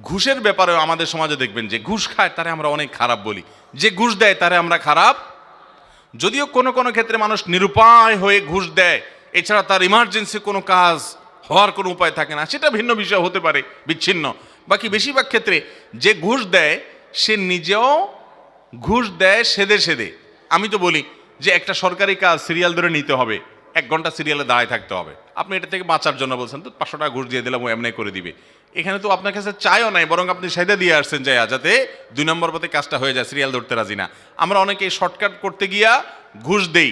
ঘুষের ব্যাপারেও আমাদের সমাজে দেখবেন যে ঘুষ খায় তারে আমরা অনেক খারাপ বলি, যে ঘুষ দেয় তারে আমরা খারাপ। যদিও কোনো কোনো ক্ষেত্রে মানুষ নিরুপায় হয়ে ঘুষ দেয়, এছাড়া তার ইমার্জেন্সি কোনো কাজ হওয়ার কোনো উপায় থাকে না, সেটা ভিন্ন বিষয় হতে পারে, বিচ্ছিন্ন। বাকি বেশিরভাগ ক্ষেত্রে যে ঘুষ দেয় সে নিজেও ঘুষ দেয় সেদে সেদে। আমি তো বলি যে একটা সরকারি কাজ সিরিয়াল ধরে নিতে হবে, 1 ঘন্টা সিরিয়ালে দাঁড়ায় থাকতে হবে, আপনি এটা থেকে বাঁচার জন্য বলছেন তো 500 টাকা ঘুষ দিয়ে দিলাম ও এমনি করে দিবে। এখানে তো আপনার কাছে চাইও নাই, বরং আপনি সেদে দিয়ে আসছেন যাতে 2 নম্বর পথে কাজটা হয়ে যায়, সিরিয়াল ধরতে রাজি না। আমরা অনেকে শর্টকাট করতে গিয়া ঘুষ দেই,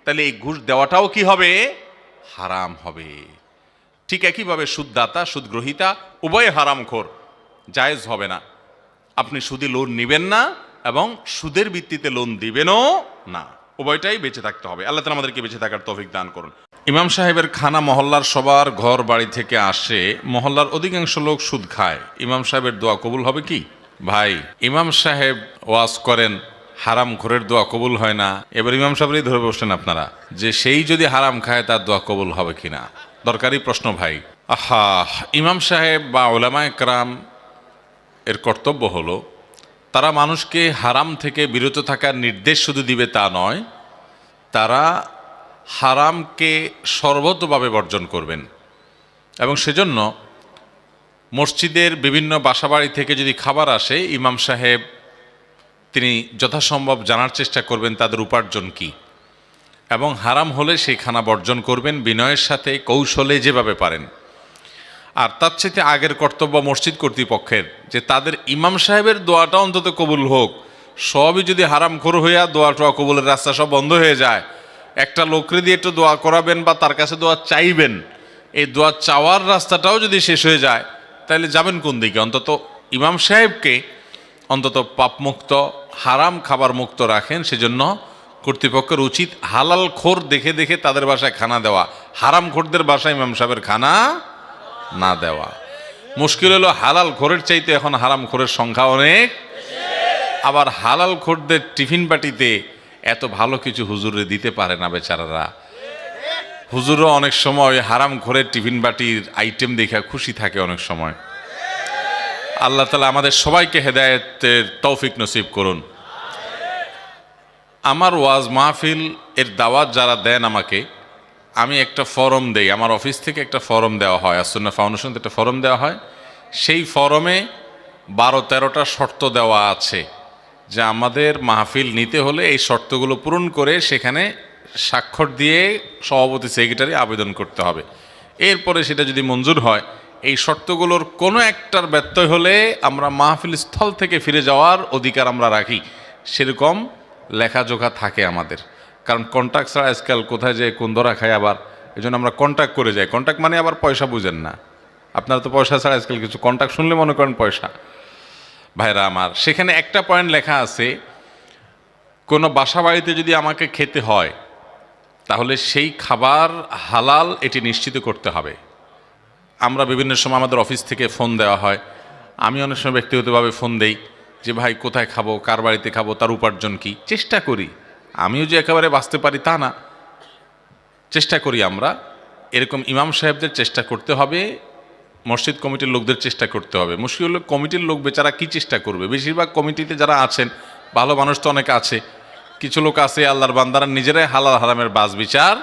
তাহলে এই ঘুষ দেওয়াটাও কি হবে? হারাম হবে। ঠিক একইভাবে সুদদাতা সুদগ্রহিতা উভয়ে হারামখোর, জায়েজ হবে না। আপনি সুদে লোন নেবেন না এবং সুদের ভিত্তিতে লোন দিবেনও না, উভয়টাই বেঁচে থাকতে হবে। আল্লাহ তাআলা আমাদেরকে বেঁচে থাকার তৌফিক দান করুন। ইমাম সাহেবের খানা মহল্লার সবার ঘর বাড়ি থেকে আসে, মহল্লার অধিকাংশ লোক সুদ খায়, ইমাম সাহেবের দোয়া কবুল হবে কি? ভাই, ইমাম সাহেব ওয়াজ করেন হারাম ঘরের দোয়া কবুল হয় না, এবার ইমাম সাহেবই ধরে বসলেন আপনারা যে সেই যদি হারাম খায় তার দোয়া কবুল হবে কিনা। দরকারি প্রশ্ন ভাই। আহা, ইমাম সাহেব বা উলামায়ে কেরাম এর কর্তব্য হলো তারা মানুষকে হারাম থেকে বিরত থাকার নির্দেশ শুধু দিবে তা নয়, তারা হারামকে সর্বতভাবে বর্জন করবেন। এবং সেজন্য মসজিদের বিভিন্ন বাসাবাড়ি থেকে যদি খাবার আসে, ইমাম সাহেব তিনি যথাসম্ভব জানার চেষ্টা করবেন তাদের উপার্জন কি, এবং হারাম হলে সেই খানা বর্জন করবেন বিনয়ের সাথে, কৌশলে, যেভাবে পারেন। আর তার চাইতে আগের কর্তব্য মসজিদ কর্তৃপক্ষের যে তাদের ইমাম সাহেবের দোয়াটা অন্তত কবুল হোক। সবই যদি হারামখোর হইয়া দোয়া টোয়া কবুলের রাস্তা সব বন্ধ হয়ে যায়, একটা লোকরে দিয়ে একটু দোয়া করাবেন বা তার কাছে দোয়া চাইবেন, এই দোয়া চাওয়ার রাস্তাটাও যদি শেষ হয়ে যায়, তাহলে যাবেন কোন দিকে? অন্তত ইমাম সাহেবকে অন্তত পাপমুক্ত, হারাম খাবার মুক্ত রাখেন। সেজন্য কর্তৃপক্ষের উচিত হালাল খোর দেখে দেখে তাদের বাসায় খানা দেওয়া, হারাম খোরদের বাসায় ইমাম সাহেবের খানা না দেওয়া। মুশকিল হলো হালাল খোরের চাইতে এখন হারাম খোরের সংখ্যা অনেক। আবার হালাল খোরদের টিফিন বাটিতে এত ভালো কিছু হুজুরে দিতে পারে না বেচারারা। হুজুরও অনেক সময় হারাম খোরের টিফিন বাটির আইটেম দেখে খুশি থাকে অনেক সময়। আল্লাহ তাআলা আমাদের সবাইকে হেদায়েতের তৌফিক নসিব করুন। আমার ওয়াজ মাহফিল এর দাওয়াত যারা দেন আমাকে, আমি একটা ফরম দেই, আমার অফিস থেকে একটা ফরম দেওয়া হয়, আসুন্নাহ ফাউন্ডেশন থেকে একটা ফরম দেওয়া হয়। সেই ফরমে 12-13টা শর্ত দেওয়া আছে যে আমাদের মাহফিল নিতে হলে এই শর্তগুলো পূরণ করে সেখানে স্বাক্ষর দিয়ে সভাপতি সেক্রেটারি আবেদন করতে হবে। এরপরে সেটা যদি মঞ্জুর হয়, এই শর্তগুলোর কোনো একটার ব্যত্যয় হলে আমরা মাহফিল স্থল থেকে ফিরে যাওয়ার অধিকার আমরা রাখি, সেরকম লেখাজোখা থাকে আমাদের। কারণ কন্ট্যাক্ট ছাড়া আজকাল কোথায় যায় কোন ধরা খায়, আবার এই জন্য আমরা কন্ট্যাক্ট করে যাই। কন্ট্যাক্ট মানে আবার পয়সা বুঝেন না আপনারা, তো পয়সা ছাড়া আজকাল কিছু, কন্ট্যাক্ট শুনলে মনে করেন পয়সা। ভাইরা আমার, সেখানে একটা পয়েন্ট লেখা আছে, কোনো বাসা বাড়িতে যদি আমাকে খেতে হয় তাহলে সেই খাবার হালাল এটি নিশ্চিত করতে হবে। আমরা বিভিন্ন সময় আমাদের অফিস থেকে ফোন দেওয়া হয়, আমি অনেক সময় ব্যক্তিগতভাবে ফোন দেই যে ভাই কোথায় খাবো, কার বাড়িতে খাবো, তার উপার্জন কি। চেষ্টা করি, আমিও যে একেবারে বাঁচতে পারি তা না, চেষ্টা করি আমরা। এরকম ইমাম সাহেবদের চেষ্টা করতে হবে, মসজিদ কমিটির লোকদের চেষ্টা করতে হবে। মুশকিল হলো কমিটির লোক বেচারা কি চেষ্টা করবে। বেশিরভাগ কমিটিতে যারা আছেন, ভালো মানুষ তো অনেক আছে, কিছু লোক আছে আল্লাহর বান্দারা নিজেরাই হালাল হারামের বাজ বিচার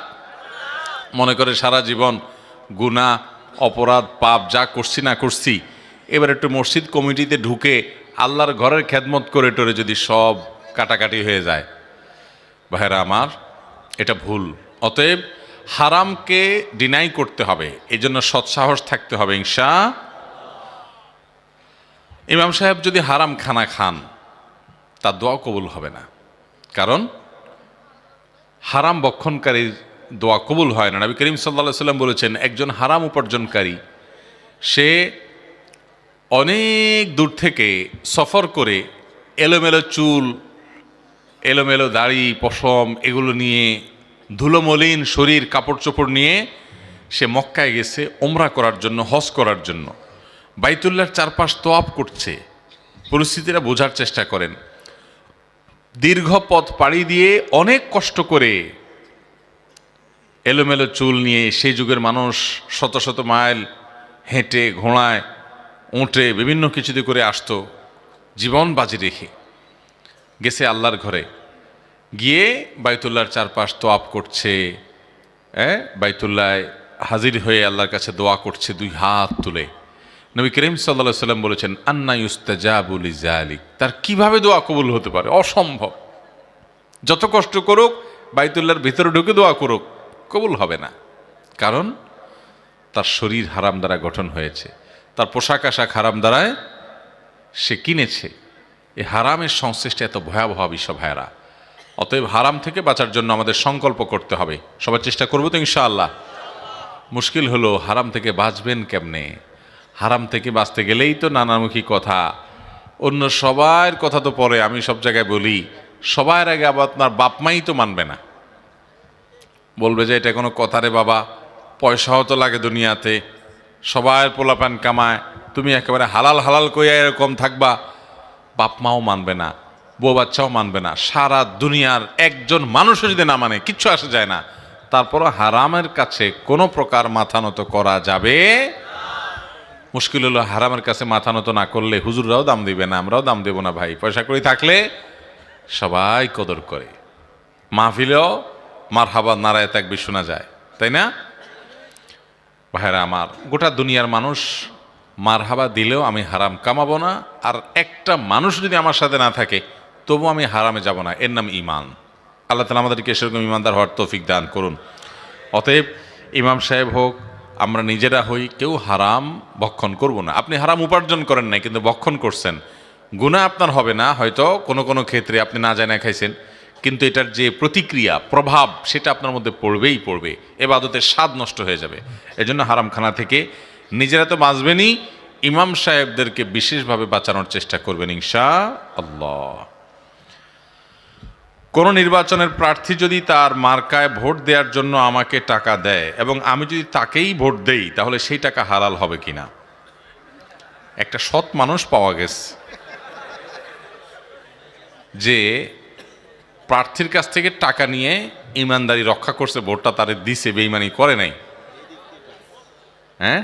মনে করে সারা জীবন গুনাহ, অপরাধ, পাপ যা করছি না করছি, এবার একটু মসজিদ কমিটিতে ঢুকে আল্লাহর ঘরের খেদমত করে টোরে যদি সব কাটাকাটি হয়ে যায়, ভাইরা আমার, এটা ভুল। অতএব হারামকে ডিনাই করতে হবে, এই জন্য সৎসাহস থাকতে হবে ইনশাআল্লাহ। ইমাম সাহেব যদি হারাম খানা খান তার দোয়া কবুল হবে না, কারণ হারাম বক্ষণকারীর দোয়া কবুল হয় না। নবী করিম সাল্লাল্লাহু আলাইহি ওয়াসাল্লাম বলেছেন, একজন হারাম উপার্জনকারী সে অনেক দূর থেকে সফর করে এলোমেলো চুল, এলোমেলো দাড়ি, পশম এগুলো নিয়ে, ধুলোমলিন শরীর, কাপড় চোপড় নিয়ে সে মক্কায় গেছে উমরা করার জন্য, হজ করার জন্য। বাইতুল্লাহর চারপাশ তোয়াফ করছে। পরিস্থিতিটা বোঝার চেষ্টা করেন। দীর্ঘ পথ পাড়ি দিয়ে অনেক কষ্ট করে এলোমেলো চুল নিয়ে সেই যুগের মানুষ শত শত মাইল হেঁটে, ঘোড়ায়, উঁটে, বিভিন্ন কিছুতে করে আসতো, জীবন বাজি রেখে গেছে আল্লাহর ঘরে। গিয়ে বাইতুল্লাহর চারপাশ তোয়াফ করছে, বাইতুল্লায় হাজির হয়ে আল্লাহর কাছে দোয়া করছে দুই হাত তুলে। নবী করিম সাল্লাল্লাহু আলাইহি সাল্লাম বলেছেন, আন্না ইউস্তাজাবু লিযালিক, তার কিভাবে দোয়া কবুল হতে পারে? অসম্ভব। যত কষ্ট করুক, বাইতুল্লাহর ভিতরে ঢুকে দোয়া করুক, কবুল হবে না। কারণ তার শরীর হারাম দ্বারা গঠন হয়েছে, তার পোশাক আশাক হারাম দ্বারায় সে কিনেছে। এই হারামের সংশ্লিষ্ট এত ভয়াবহ বিষয় ভাইয়েরা। অতএব হারাম থেকে বাঁচার জন্য আমাদের সংকল্প করতে হবে। সবার চেষ্টা করবো তো ইনশাআল্লাহ। মুশকিল হলো হারাম থেকে বাঁচবেন কেমনে? হারাম থেকে বাঁচতে গেলেই তো নানামুখী কথা, অন্য সবার কথা তো পরে। আমি সব জায়গায় বলি, সবার আগে আবার আপনার বাপ মাই তো মানবে না, বলবে যে এটা কোনো কথা রে বাবা, পয়সাও তো লাগে দুনিয়াতে, সবার পোলাপান কামায়, তুমি একেবারে হালাল হালাল কইয়া এরকম থাকবা। বাপ মাও মানবে না, বউ বাচ্চাও মানবে না, সারা দুনিয়ার একজন মানুষও যদি না মানে কিচ্ছু আসে যায় না। তারপরও হারামের কাছে কোনো প্রকার মাথা নত করা যাবে। মুশকিল হলো হারামের কাছে মাথা নত না করলে হুজুররাও দাম দিবে না, আমরাও দাম দেব না। ভাই পয়সা কড়ি থাকলে সবাই কদর করে, মাহফিলেও মারহাবা নারায়ে তাকবীর শোনা যায়, তাই না ভাইরা আমার? গোটা দুনিয়ার মানুষ মারহাবা দিলেও আমি হারাম কামাবো না, আর একটা মানুষ যদি আমার সাথে না থাকে তবু আমি হারামে যাব না। এর নাম ঈমান। আল্লাহ তাআলা আমাদেরকে সেরকম ঈমানদার হওয়ার তৌফিক দান করুন। অতএব ইমাম সাহেব হোক, আমরা নিজেরা হই, কেউ হারাম ভক্ষণ করব না। আপনি হারাম উপার্জন করেন নাই, কিন্তু ভক্ষণ করছেন, গুনাহ আপনার হবে না। হয়তো কোনো কোনো ক্ষেত্রে আপনি না জানা খাইছেন, কিন্তু এটার যে প্রতিক্রিয়া, প্রভাব, সেটা আপনার মধ্যে পড়বেই পড়বে। ইবাদতের স্বাদ নষ্ট হয়ে যাবে। এজন্য হারামখানা থেকে নিজেরা তো বাঁচবেনই, ইমাম সাহেবদেরকে বিশেষভাবে বাঁচানোর চেষ্টা করবেন ইনশাআল্লাহ। কোন নির্বাচনের প্রার্থী যদি তার মার্কায় ভোট দেওয়ার জন্য আমাকে টাকা দেয় এবং আমি যদি তাকেই ভোট দেই, তাহলে সেই টাকা হালাল হবে কিনা? একটা সৎ মানুষ পাওয়া গেছে যে প্রার্থীর কাছ থেকে টাকা নিয়ে ইমানদারি রক্ষা করছে, ভোটটা তারে দিছে, বেঈমানি করে নাই। হ্যাঁ,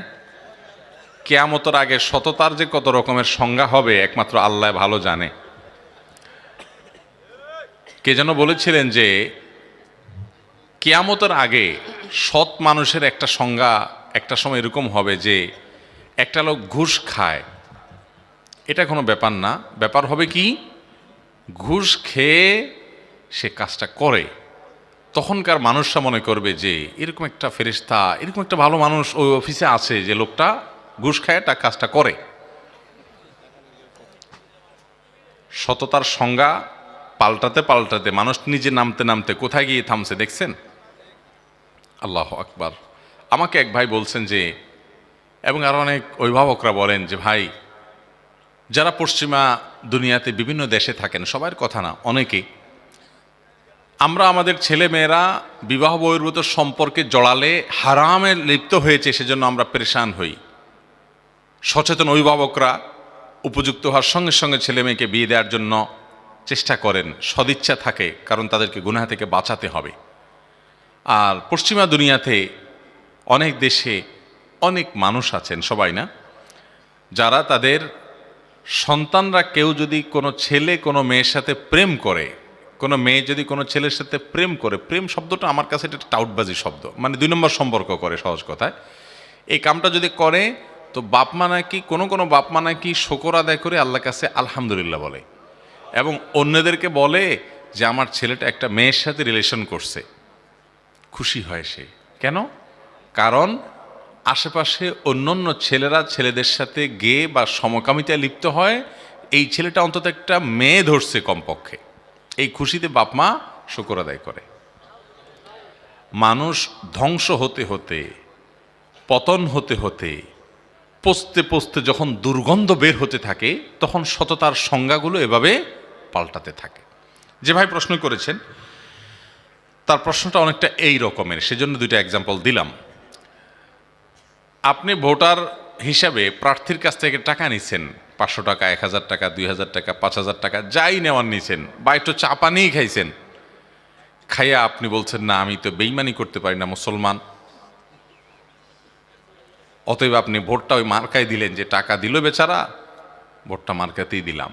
কিয়ামতের আগে সততার যে কত রকমের সংজ্ঞা হবে একমাত্র আল্লাহ ভালো জানে। কে যেন বলেছিলেন যে কিয়ামতের আগে সৎ মানুষের একটা সংজ্ঞা একটা সময় এরকম হবে যে একটা লোক ঘুষ খায়, এটা কোনো ব্যাপার না, ব্যাপার হবে কি, ঘুষ খেয়ে সে কাজটা করে, তখনকার মানুষরা মনে করবে যে এরকম একটা ফেরেশতা, এরকম একটা ভালো মানুষ ওই অফিসে আছে যে লোকটা ঘুষ খায় কাজটা করে। সততার সংজ্ঞা পাল্টাতে পাল্টাতে মানুষ নিজে নামতে নামতে কোথায় গিয়ে থামছে দেখছেন? আল্লাহু আকবার। আমাকে এক ভাই বলছেন যে, এবং আরো অনেক অভিভাবকরা বলেন যে, ভাই যারা পশ্চিমা দুনিয়াতে বিভিন্ন দেশে থাকেন, সবার কথা না, অনেকেই, আমরা আমাদের ছেলে মেয়েরা বিবাহ বহির্ভূত সম্পর্কে জড়ালে হারামে লিপ্ত হয়েছে, সেজন্য আমরা পেরেশান হই। সচেতন অভিভাবকরা উপযুক্ত হওয়ার সঙ্গে সঙ্গে ছেলে মেয়েকে বিয়ে দেওয়ার জন্য চেষ্টা করেন, সদিচ্ছা থাকে, কারণ তাদেরকে গুনাহ থেকে বাঁচাতে হবে। আর পশ্চিমা দুনিয়াতে অনেক দেশে অনেক মানুষ আছেন, সবাই না, যারা তাদের সন্তানরা কেউ যদি কোনো ছেলে কোনো মেয়ের সাথে প্রেম করে, কোনো মেয়ে যদি কোনো ছেলের সাথে প্রেম করে, প্রেম শব্দটা আমার কাছে এটা টাউটবাজি শব্দ, মানে 2 নম্বর সম্পর্ক করে সহজ কথায়। এই কামটা যদি করে তো বাপমা নাকি কোনো বাপমা নাকি শুকর আদায় করে আল্লাহর কাছে আলহামদুলিল্লাহ বলে, এবং অন্যদেরকে বলে যে আমার ছেলেটা একটা মেয়ের সাথে রিলেশন করছে, খুশি হয় সে। কেন? কারণ আশেপাশে অন্যান্য ছেলেরা ছেলেদের সাথে গে বা সমকামিতায় লিপ্ত হয়, এই ছেলেটা অন্তত একটা মেয়ে ধরছে কমপক্ষে, এই খুশিতে বাপমা শুকর আদায় করে। মানুষ ধ্বংস হতে হতে, পতন হতে হতে, পচতে পচতে যখন দুর্গন্ধ বের হতে থাকে, তখন সততার সংজ্ঞাগুলো এভাবে পাল্টাতে থাকে। যে ভাই প্রশ্ন করেছেন তার প্রশ্নটা অনেকটা এই রকমের, সেজন্য 2টা এক্সাম্পল দিলাম। আপনি ভোটার হিসাবে প্রার্থীর কাছ থেকে টাকা নিছেন, 500 টাকা, 1000 টাকা, 2000 টাকা, 5000 টাকা, যাই নেওয়ার নিছেন, বা একটু চা পানিই খাইছেন, খাইয়া আপনি বলছেন না আমি তো বেইমানি করতে পারি না, মুসলমান, অতএব আপনি ভোটটা ওই মার্কায় দিলেন, যে টাকা দিল বেচারা, ভোটটা মার্কাতেই দিলাম।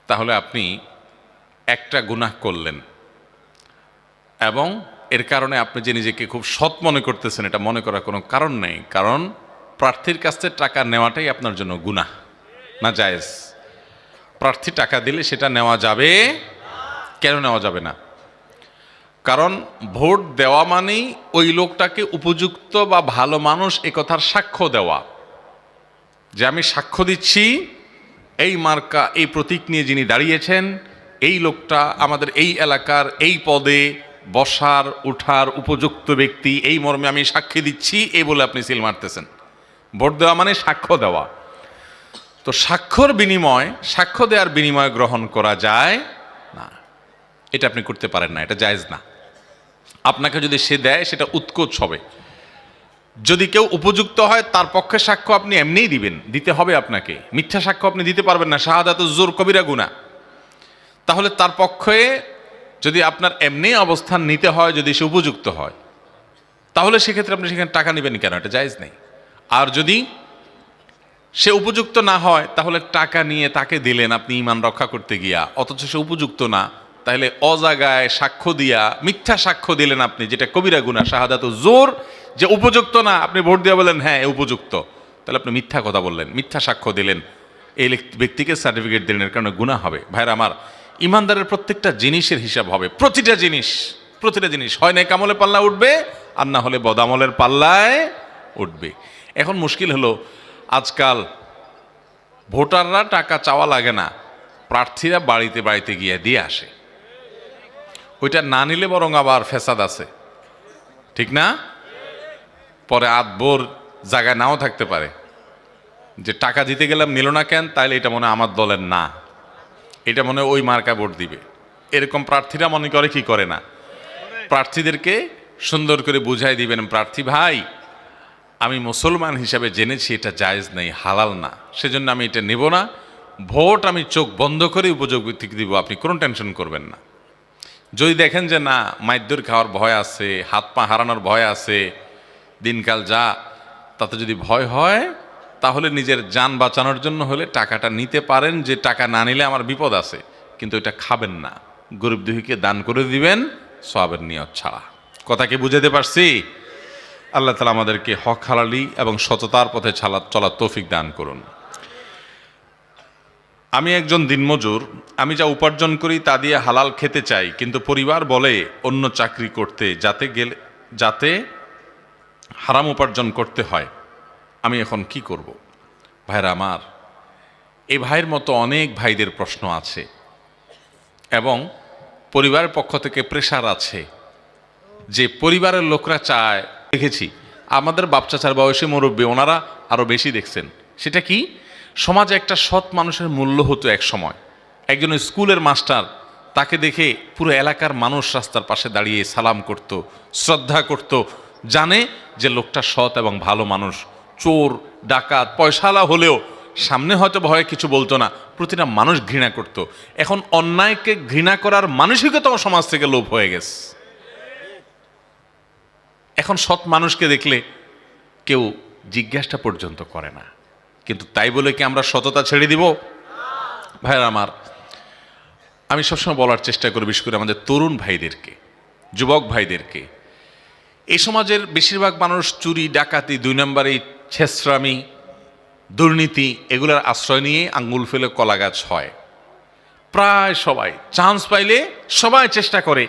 তাহলে আপনি একটা গুনাহ করলেন, এবং এর কারণে আপনি যে নিজেকে খুব সৎ মনে করতেছেন এটা মনে করার কোনো কারণ নেই, কারণ প্রার্থীর কাছ থেকে টাকা নেওয়াটাই আপনার জন্য গুনাহ, না জায়েজ। প্রার্থী টাকা দিলে সেটা নেওয়া যাবে। কেন নেওয়া যাবে না? কারণ ভোট দেওয়া মানেই ওই লোকটাকে উপযুক্ত বা ভালো মানুষ এ কথার সাক্ষ্য দেওয়া, যে আমি সাক্ষ্য দিচ্ছি এই মার্কা, এই প্রতীক নিয়ে যিনি দাঁড়িয়েছেন, এই লোকটা আমাদের এই এলাকার এই পদে বসার উঠার উপযুক্ত ব্যক্তি, এই মর্মে আমি সাক্ষী দিচ্ছি, এই বলে আপনি সিল মারতেছেন। ভোট দেওয়া মানে সাক্ষ্য দেওয়া। তো সাক্ষ্যর বিনিময়, সাক্ষ্য দেওয়ার বিনিময় গ্রহণ করা যায় না, এটা আপনি করতে পারেন না, এটা জায়েজ না। আপনাকে যদি সে দেয় সেটা উৎকোচ হবে। যদি কেউ উপযুক্ত হয় তার পক্ষে সাক্ষ্য আপনি এমনিই দিবেন, দিতে হবে আপনাকে, মিথ্যা সাক্ষ্য আপনি দিতে পারবেন না, শাহাদাতুজ জুর কবিরা গুনাহ। তাহলে তার পক্ষে যদি আপনার এমনি অবস্থান নিতে হয়, যদি সে উপযুক্ত হয়, তাহলে সেক্ষেত্রে আপনি সেখানে টাকা নেবেন কেন? এটা জায়েজ নেই। আর যদি সে উপযুক্ত না হয়, তাহলে টাকা নিয়ে তাকে দিলেন আপনি ঈমান রক্ষা করতে গিয়া, অথচ সে উপযুক্ত না, তাহলে অজাগায় সাক্ষ্য দিয়া মিথ্যা সাক্ষ্য দিলেন আপনি, যেটা কবিরা গুনাহ, শাহাদাতুজ জুর। যে উপযুক্ত না, আপনি ভোট দিয়ে বলেন হ্যাঁ এ উপযুক্ত, তাহলে আপনি মিথ্যা কথা বললেন, মিথ্যা সাক্ষ্য দিলেন, এই ব্যক্তিকে সার্টিফিকেট দিলেন, এর কারণে গুনাহ হবে। ভাইরা আমার, ইমানদারের প্রত্যেকটা জিনিসের হিসাব হবে, প্রতিটা জিনিস হয় নাই কামলে পাল্লা উঠবে, আর না হলে বদামলের পাল্লায় উঠবে। এখন মুশকিল হলো, আজকাল ভোটাররা টাকা চাওয়া লাগে না, প্রার্থীরা বাড়িতে বাড়িতে গিয়ে দিয়ে আসে। ওইটা না নিলে বরং আবার ফেসাদ আছে, ঠিক না? পরে আধবোর জায়গায় নাও থাকতে পারে, যে টাকা দিতে গেলাম নিল না কেন, তাইলে এটা মনে আমার দলের না, এটা মনে ওই মার্কা ভোট দিবে। এরকম প্রার্থীরা মনে করে কি করে না? প্রার্থীদেরকে সুন্দর করে বুঝাই দিবেন, প্রার্থী ভাই আমি মুসলমান হিসাবে জেনেছি এটা জায়েজ নেই, হালাল না, সেজন্য আমি এটা নেব না, ভোট আমি চোখ বন্ধ করে উপযোগী দিব, আপনি কোনো টেনশন করবেন না। যদি দেখেন যে না, মাইদ্যুর খাওয়ার ভয় আছে, হাত পা হারানোর ভয় আছে, দিনকাল যা, তাতে যদি ভয় হয়, তাহলে নিজের জান বাঁচানোর জন্য হলে টাকাটা নিতে পারেন, যে টাকা না নিলে আমার বিপদ আছে, কিন্তু এটা খাবেন না, গরিব দুঃখীকে দান করে দিবেন সওয়াবের নিয়ত ছাড়া। কথা কি বুঝাতে পারছি? আল্লাহ তাআলা আমাদেরকে হক হালালি এবং সততার পথে চলার তৌফিক দান করুন। আমি একজন দিনমজুর, আমি যা উপার্জন করি তা দিয়ে হালাল খেতে চাই, কিন্তু পরিবার বলে অন্য চাকরি করতে, যাতে হারাম উপার্জন করতে হয়। আমি এখন কি করব? ভাইরা আমার, এই ভাইয়ের মতো অনেক ভাইদের প্রশ্ন আছে, এবং পরিবারের পক্ষ থেকে প্রেশার আছে, যে পরিবারের লোকরা চায়, দেখেছি আমাদের বাপ চাচার বয়সী মুরব্বী, ওনারা আরও বেশি দেখছেন। সেটা কি? সমাজে একটা সৎ মানুষের মূল্য হতো এক সময়। একজন স্কুলের মাস্টার, তাকে দেখে পুরো এলাকার মানুষ রাস্তার পাশে দাঁড়িয়ে সালাম করত, শ্রদ্ধা করত, জানে যে লোকটা সৎ এবং ভালো মানুষ। চোর ডাকাত পয়সাওয়ালা হলেও সামনে হয়তো ভয়ে কিছু বলতো না, প্রতিটা মানুষ ঘৃণা করত। এখন অন্যায়কে ঘৃণা করার মানসিকতাও সমাজ থেকে লোপ হয়ে গেছে। এখন সৎ মানুষকে দেখলে কেউ জিজ্ঞাসা পর্যন্ত করে না, কিন্তু তাই বলে কি আমরা সততা ছেড়ে দিব? ভাইরা আমার, আমি সবসময় বলার চেষ্টা করি, বিশেষ করে আমাদের তরুণ ভাইদেরকে, যুবক ভাইদেরকে, এই সমাজের বেশিরভাগ মানুষ চুরি ডাকাতি, 2 নম্বরে ছেঁচড়ামি, দুর্নীতি, এগুলোর আশ্রয় নিয়ে আঙ্গুল ফেলে কলা গাছ হয়। প্রায় সবাই চান্স পাইলে সবাই চেষ্টা করে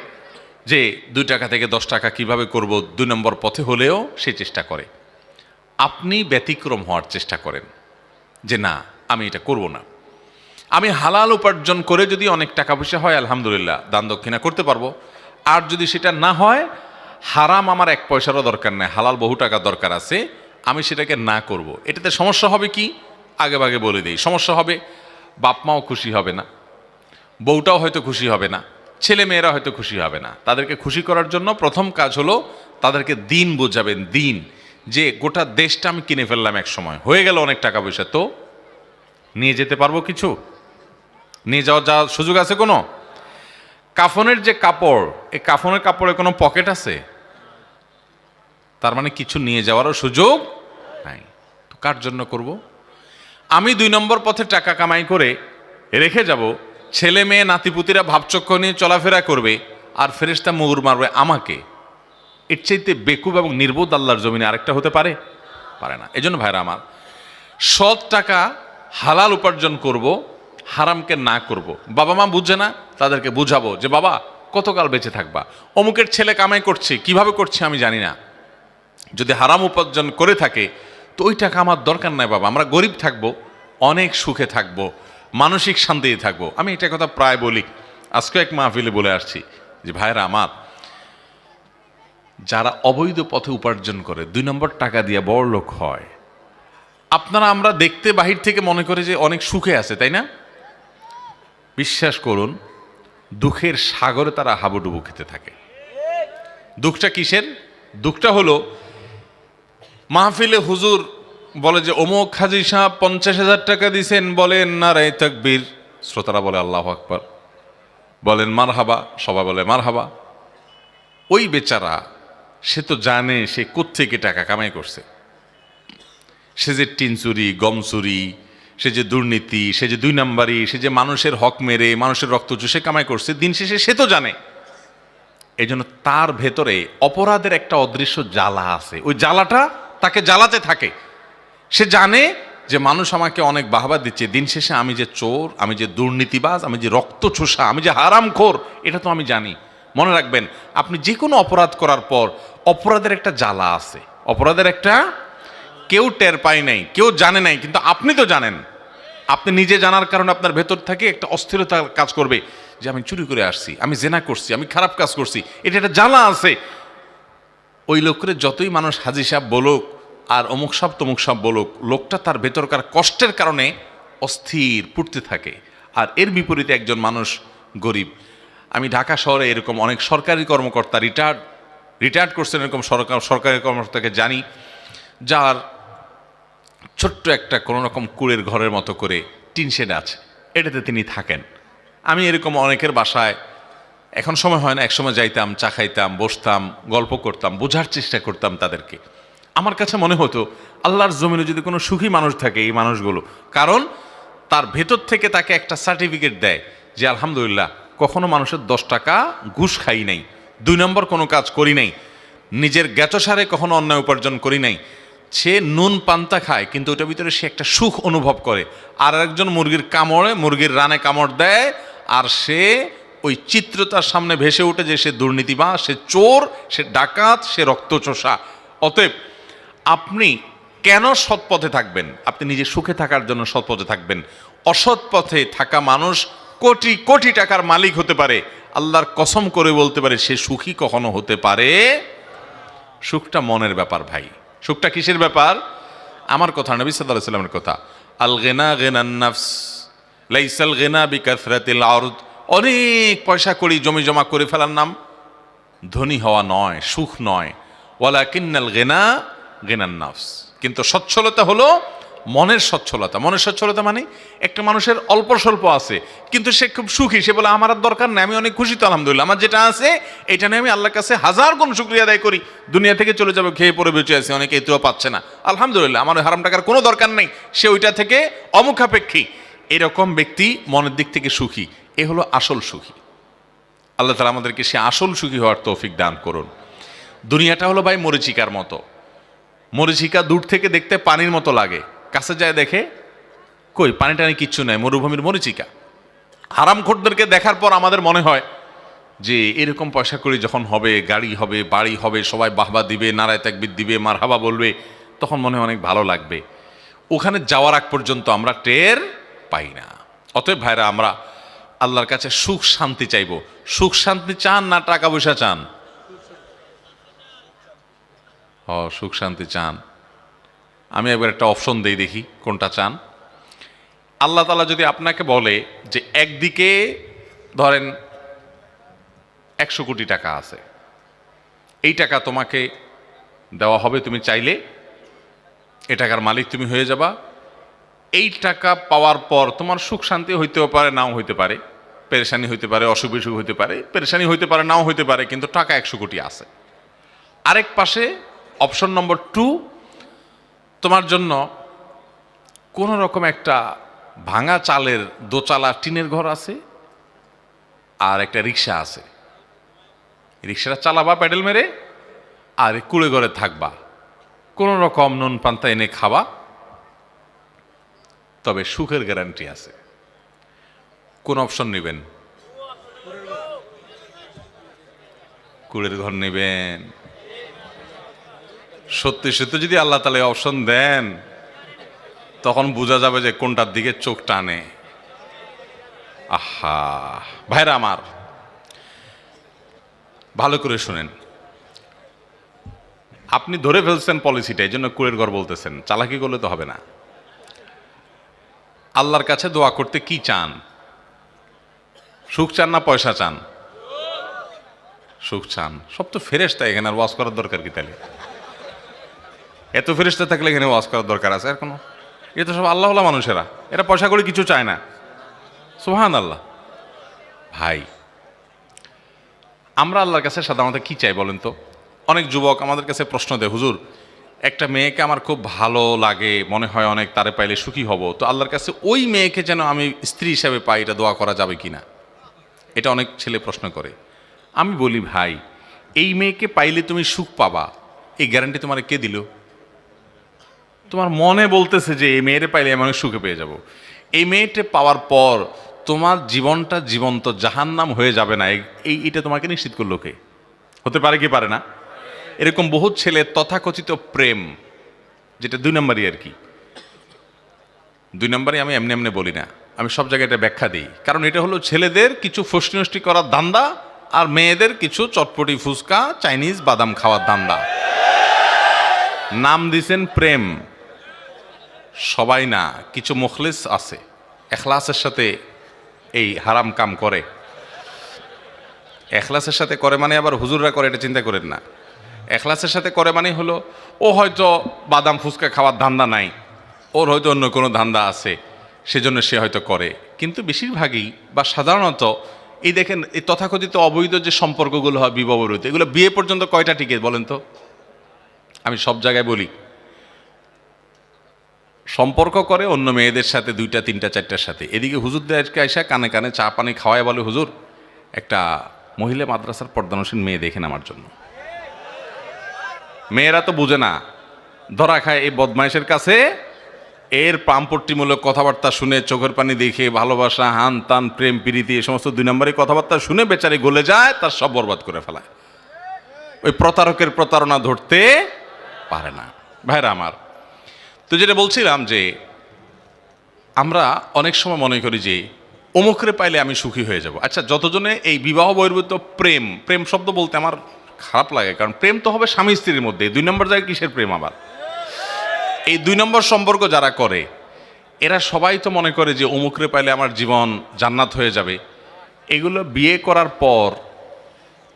যে 2 টাকা থেকে 10 টাকা কিভাবে করব, 2 নম্বর পথে হলেও সে চেষ্টা করে। আপনি ব্যতিক্রম হওয়ার চেষ্টা করেন, যে না আমি এটা করব না, আমি হালাল উপার্জন করে যদি অনেক টাকা পয়সা হয় আলহামদুলিল্লাহ দান দক্ষিণা করতে পারবো, আর যদি সেটা না হয়, হারাম আমার 1 পয়সারও দরকার নেই, হালাল বহু টাকা দরকার আছে, আমি সেটাকে না করব। এটাতে সমস্যা হবে কি? আগে ভাগে বলে দেই, সমস্যা হবে বাপ মাও খুশি হবে না, বউটাও হয়তো খুশি হবে না, ছেলে মেয়েরা হয়তো খুশি হবে না। তাদেরকে খুশি করার জন্য প্রথম কাজ হলো তাদেরকে দিন বোঝাবেন, দিন যে গোটা দেশটা আমি কিনে ফেললাম এক সময়, হয়ে গেল অনেক টাকা পয়সা, তো নিয়ে যেতে পারবো কিছু? নিয়ে যাওয়ার সুযোগ আছে কোনো? কাফনের যে কাপড়, এই কাফনের কাপড়ে কোনো পকেট আছে? তার মানে কিছু নিয়ে যাওয়ারও সুযোগ নাই। তো কার জন্য করব? আমি 2 নম্বর পথে টাকা কামাই করে রেখে যাব, ছেলে মেয়ে নাতিপুতিরা ভাবচক্র নিয়ে চলাফেরা করবে, আর ফেরেশতা মুগুর মারবে আমাকে। এর চাইতে বেকুব এবং নির্বোধ আল্লাহর জমিনে আরেকটা হতে পারে? পারে না। এজন্য ভাইরা আমার, সৎ টাকা হালাল উপার্জন করব, হারামকে না করব। বাবা মা বুঝে না, তাদেরকে বুঝাবো যে বাবা কতকাল বেঁচে থাকবা, অমুকের ছেলে কামাই করছে, কিভাবে করছে আমি জানি না, যদি হারাম উপার্জন করে থাকে তো ওই টাকা আমার দরকার নাই বাবা, আমরা গরিব থাকবো, অনেক সুখে থাকবো, মানসিক শান্তিতে থাকবো। আমি এটা কথা প্রায় বলি, আজকে এক মাহফিলে বলে আসছি যে ভাইরা আমার, যারা অবৈধ পথে উপার্জন করে 2 নম্বর টাকা দিয়ে বড় লোক হয়, আপনারা আমরা দেখতে বাহির থেকে মনে করে যে অনেক সুখে আছে, তাই না? বিশ্বাস করুন, দুঃখের সাগরে তারা হাবুডুবু খেতে থাকে। দুঃখটা কিসের? দুঃখটা হলো মাহফিলে হুজুর বলে যে অমুক হাজী সাহেব 50,000 টাকা দিছেন, বলেন নারায়ে তাকবীর, শ্রোতারা বলে আল্লাহু আকবার, বলেন মারহাবা, সবাই বলে মারহাবা। ওই বেচারা, সে তো জানে সে কোত্থেকে টাকা কামাই করছে। সে যে টিন চুরি, গম চুরি, সে যে দুর্নীতি, সে যে 2 নাম্বারি, সে যে মানুষের হক মেরে মানুষের রক্ত চুষে কামাই করছে, দিন শেষে সে তো জানে। এই জন্য তার ভেতরে অপরাধের একটা অদৃশ্য জ্বালা আছে, ওই জ্বালাটা তাকে জ্বালাতে থাকে। সে জানে যে মানুষ আমাকে অনেক বাহবা দিচ্ছে, দিন শেষে আমি যে চোর, আমি যে দুর্নীতিবাজ, আমি যে রক্ত চোষা, আমি যে হারামখোর, এটা তো আমি জানি। মনে রাখবেন, আপনি যে কোনো অপরাধ করার পর অপরাধের একটা জ্বালা আছে, অপরাধের একটা, কেউ টের পায় নাই, কেউ জানে নাই, কিন্তু আপনি তো জানেন। আপনি নিজে জানার কারণে আপনার ভেতর থেকে একটা অস্থিরতা কাজ করবে যে আমি চুরি করে আসছি, আমি জেনা করছি, আমি খারাপ কাজ করছি, এটা একটা জ্বালা আছে। ওই লোকের যতই মানুষ হাজী সাহেব বলুক আর অমুক সাহেব তমুক সাহেব বলুক, লোকটা তার ভেতরকার কষ্টের কারণে অস্থির পড়তে থাকে। আর এর বিপরীতে একজন মানুষ গরিব, আমি ঢাকা শহরে এরকম অনেক সরকারি কর্মকর্তা রিটায়ার্ড করছেন, এরকম সরকারি কর্মকর্তাকে জানি, যার ছোট্ট একটা কোনো রকম কুড়ের ঘরের মতো করে টিন শেড আছে, এটাতে তিনি থাকেন। আমি এরকম অনেকের বাসায়, এখন সময় হয় না, একসময় যাইতাম, চা খাইতাম, বসতাম, গল্প করতাম, বোঝার চেষ্টা করতাম তাদেরকে। আমার কাছে মনে হতো আল্লাহর জমিনে যদি কোনো সুখী মানুষ থাকে, এই মানুষগুলো, কারণ তার ভেতর থেকে তাকে একটা সার্টিফিকেট দেয় যে আলহামদুলিল্লাহ কখনো মানুষের 10 টাকা ঘুষ খাই নাই, 2 নম্বর কোনো কাজ করি নাই, নিজের জ্ঞাতসারে কখনো অন্যায় উপার্জন করি নাই। সে নুন পান্তা খায়, কিন্তু ওটার ভিতরে সে একটা সুখ অনুভব করে। আর একজন মুরগির কামড়ে, মুরগির রানে কামড় দেয়, আর সে ওই চিত্রতার সামনে ভেসে ওঠে যে সে দুর্নীতিবাজ, সে চোর, সে ডাকাত, সে রক্তচোষা। অতএব আপনি কেন সৎ পথে থাকবেন? আপনি নিজে সুখে থাকার জন্য সৎ পথে থাকবেন। অসৎ পথে থাকা মানুষ কোটি কোটি টাকার মালিক হতে পারে, আল্লাহর কসম করে বলতে পারে সে সুখী কখনো হতে পারে। সুখটা মনের ব্যাপার ভাই। সুখটা কিসের ব্যাপার? আমার কথা, নবী সাল্লাল্লাহু আলাইহি ওয়াসাল্লামের কথা, আল গিনা গিনান নাফস লাইসাল গিনা বিকাসরাতিল আরদ। অনেক পয়সা করি, জমি জমা করে ফেলার নাম ধনী হওয়া নয়, সুখ নয়। ওয়ালাকিন্নাল গিনা গিনান নাফস, কিন্তু সচ্ছলতা হলো মনের সচ্ছলতা। মনের সচ্ছলতা মানে একটা মানুষের অল্প স্বল্প আছে, কিন্তু সে খুব সুখী, সে বলে আমার আর দরকার নেই, আমি অনেক খুশি তো আলহামদুলিল্লাহ, আমার যেটা আছে এটা নিয়ে আমি আল্লাহর কাছে 1000 গুণ শুকরিয়া আদায় করি। দুনিয়া থেকে চলে যাবে, খেয়ে পরে বেঁচে আছে, অনেকে এতেও পাচ্ছে না, আলহামদুলিল্লাহ আমার হারাম টাকার কোনো দরকার নেই, সে ওইটা থেকে অমুখাপেক্ষী। এরকম ব্যক্তি মনের দিক থেকে সুখী, এ হলো আসল সুখী। আল্লাহ তাআলা আমাদেরকে সে আসল সুখী হওয়ার তৌফিক দান করুন। দুনিয়াটা হলো ভাই মরিচিকার মতো। মরিচিকা দূর থেকে দেখতে পানির মতো লাগে, কাছে যায় দেখে কই পানি টানি কিচ্ছু নাই, মরুভূমির মরিচিকা। হারামখোরদেরকে দেখার পর আমাদের মনে হয় যে এরকম পয়সা করি যখন হবে, গাড়ি হবে, বাড়ি হবে, সবাই বাহবা দিবে, নারায়ে তাকবীর দিবে, মারহাবা বলবে, তখন মনে হয় অনেক ভালো লাগবে। ওখানে যাওয়ার আগ পর্যন্ত আমরা টের পাই না। অতএব ভাইরা, আমরা আল্লাহর কাছে সুখ শান্তি চাইব। সুখ শান্তি চান না টাকা পয়সা চান? সুখ শান্তি চান। আমি একবার একটা অপশন দেই, দেখি কোনটা চান। আল্লাহ তাআলা যদি আপনাকে বলে যে একদিকে ধরেন 100 কোটি টাকা আছে, এই টাকা তোমাকে দেওয়া হবে, তুমি চাইলে এ টাকার মালিক তুমি হয়ে যাবা। এই টাকা পাওয়ার পর তোমার সুখ শান্তি হইতেও পারে, নাও হইতে পারে, পেরেশানি হইতে পারে, অসুখ বিসুখ হইতে পারে, পেরেশানি হইতে পারে, নাও হইতে পারে, কিন্তু টাকা 100 কোটি আছে। আরেক পাশে অপশন নম্বর 2, তোমার জন্য কোন রকম একটা ভাঙা চালের দোচালা টিনের ঘর আছে আর একটা রিক্সা আছে। রিক্সাটা চালাবা প্যাডেল মেরে, আর কুড়ে ঘরে থাকবা, কোন রকম নুন পান্তা এনে খাবা, তবে সুখের গ্যারান্টি আছে। কোন অপশন নেবেন? কুড়ের ঘর নেবেন? সত্যি সত্যি যদি আল্লাহ তাআলা অপশন দেন, তখন বোঝা যাবে যে কোনটার দিকে চোখ টানে। আহা ভাইরা আমার, ভালো করে শুনেন। আপনি ধরে ফেলছেন পলিসিটা, এই জন্য কুড়ের ঘর বলতেছেন, চালাকি করলে তো হবে না। আল্লাহর কাছে দোয়া করতে কি চান? সুখ চান না পয়সা চান? সুখ চান। সব তো ফেরেশতা, এখানে আর ওয়াজ করার দরকার কি? তাহলে এত ফেরেশতা থাকলে এখানে ওয়াজ করার দরকার আছে আর কোনো? এ তো সব আল্লাহওয়ালা মানুষেরা, এরা পয়সা করে কিছু চায় না। সুবহানাল্লাহ। ভাই, আমরা আল্লাহর কাছে সাধারণত কি চাই বলেন তো? অনেক যুবক আমাদের কাছে প্রশ্ন দেয়, হুজুর একটা মেয়েকে আমার খুব ভালো লাগে, মনে হয় অনেক, তারে পাইলে সুখী হব, তো আল্লাহর কাছে ওই মেয়েকে যেন আমি স্ত্রী হিসাবে পাই, এটা দোয়া করা যাবে কিনা? এটা অনেক ছেলে প্রশ্ন করে। আমি বলি, ভাই, এই মেয়েকে পাইলে তুমি সুখ পাবা, এই গ্যারান্টি তোমার কে দিল? তোমার মনে বলতেছে যে এই মেয়েরে পাইলে আমি অনেক সুখে পেয়ে যাব। এই মেয়েটা পাওয়ার পর তোমার জীবনটা জীবন্ত জাহান্নাম হয়ে যাবে না, এইটা তোমাকে নিশ্চিত করলো কে? হতে পারে কি পারে না? এরকম বহুত ছেলে তথাকথিত প্রেম, যেটা 2 নম্বরই আর কি, 2 নম্বরই আমি এমনি এমনি বলি না, আমি সব জায়গায় এটা ব্যাখ্যা দিই। কারণ এটা হলো ছেলেদের কিছু ফষ্টি নষ্টি করার ধান্দা, আর মেয়েদের কিছু চটপটি ফুচকা চাইনিজ বাদাম খাওয়ার ধান্দা। নাম দিছেন প্রেম। সবাই না, কিছু মুখলিস আছে, এখলাসের সাথে এই হারাম কাম করে। এখলাসের সাথে করে মানে আবার হুজুররা করে, এটা চিন্তা করেন না। এখলাসের সাথে করে মানে হলো, ও হয়তো বাদাম ফুচকা খাওয়ার ধান্দা নাই, ওর হয়তো অন্য কোনো ধান্দা আছে, সেজন্য সে হয়তো করে। কিন্তু বেশিরভাগই বা সাধারণত এই দেখেন, এই তথাকথিত অবৈধ যে সম্পর্কগুলো হয় বিবাহ বিরোধী, এগুলো বিয়ে পর্যন্ত কয়টা টিকে বলেন তো? আমি সব জায়গায় বলি, সম্পর্ক করে অন্য মেয়েদের সাথে, 2টা 3টা 4টার সাথে। এদিকে হুজুরদের আজকে আইসা কানে কানে চা পানি খাওয়ায় বলে, হুজুর একটা মহিলা মাদ্রাসার পর্দানসীন মেয়ে দেখেন আমার জন্য। মেয়েরা তো বুঝে না, ধরা খায় এই বদমাইশের কাছে। এর পাম্পট্টিমূলক কথাবার্তা শুনে, চোখের পানি দেখে, ভালোবাসা, হান তান, প্রেম প্রীতি, এই সমস্ত 2 নম্বরের কথাবার্তা শুনে বেচারি গলে যায়, তার সব বরবাদ করে ফেলায়। ওই প্রতারকের প্রতারণা ধরতে পারে না। ভাইরা আমার, তো যেটা বলছিলাম যে আমরা অনেক সময় মনে করি যে অমুকরে পাইলে আমি সুখী হয়ে যাব। আচ্ছা, যতজনে এই বিবাহ বহির্ভূত প্রেম, প্রেম শব্দ বলতে আমার খারাপ লাগে, কারণ প্রেম তো হবে স্বামী স্ত্রীর মধ্যে, 2 নম্বর জায়গায় কিসের প্রেম আবার? এই 2 নম্বর সম্পর্ক যারা করে, এরা সবাই তো মনে করে যে অমুকরে পাইলে আমার জীবন জান্নাত হয়ে যাবে। এগুলো বিয়ে করার পর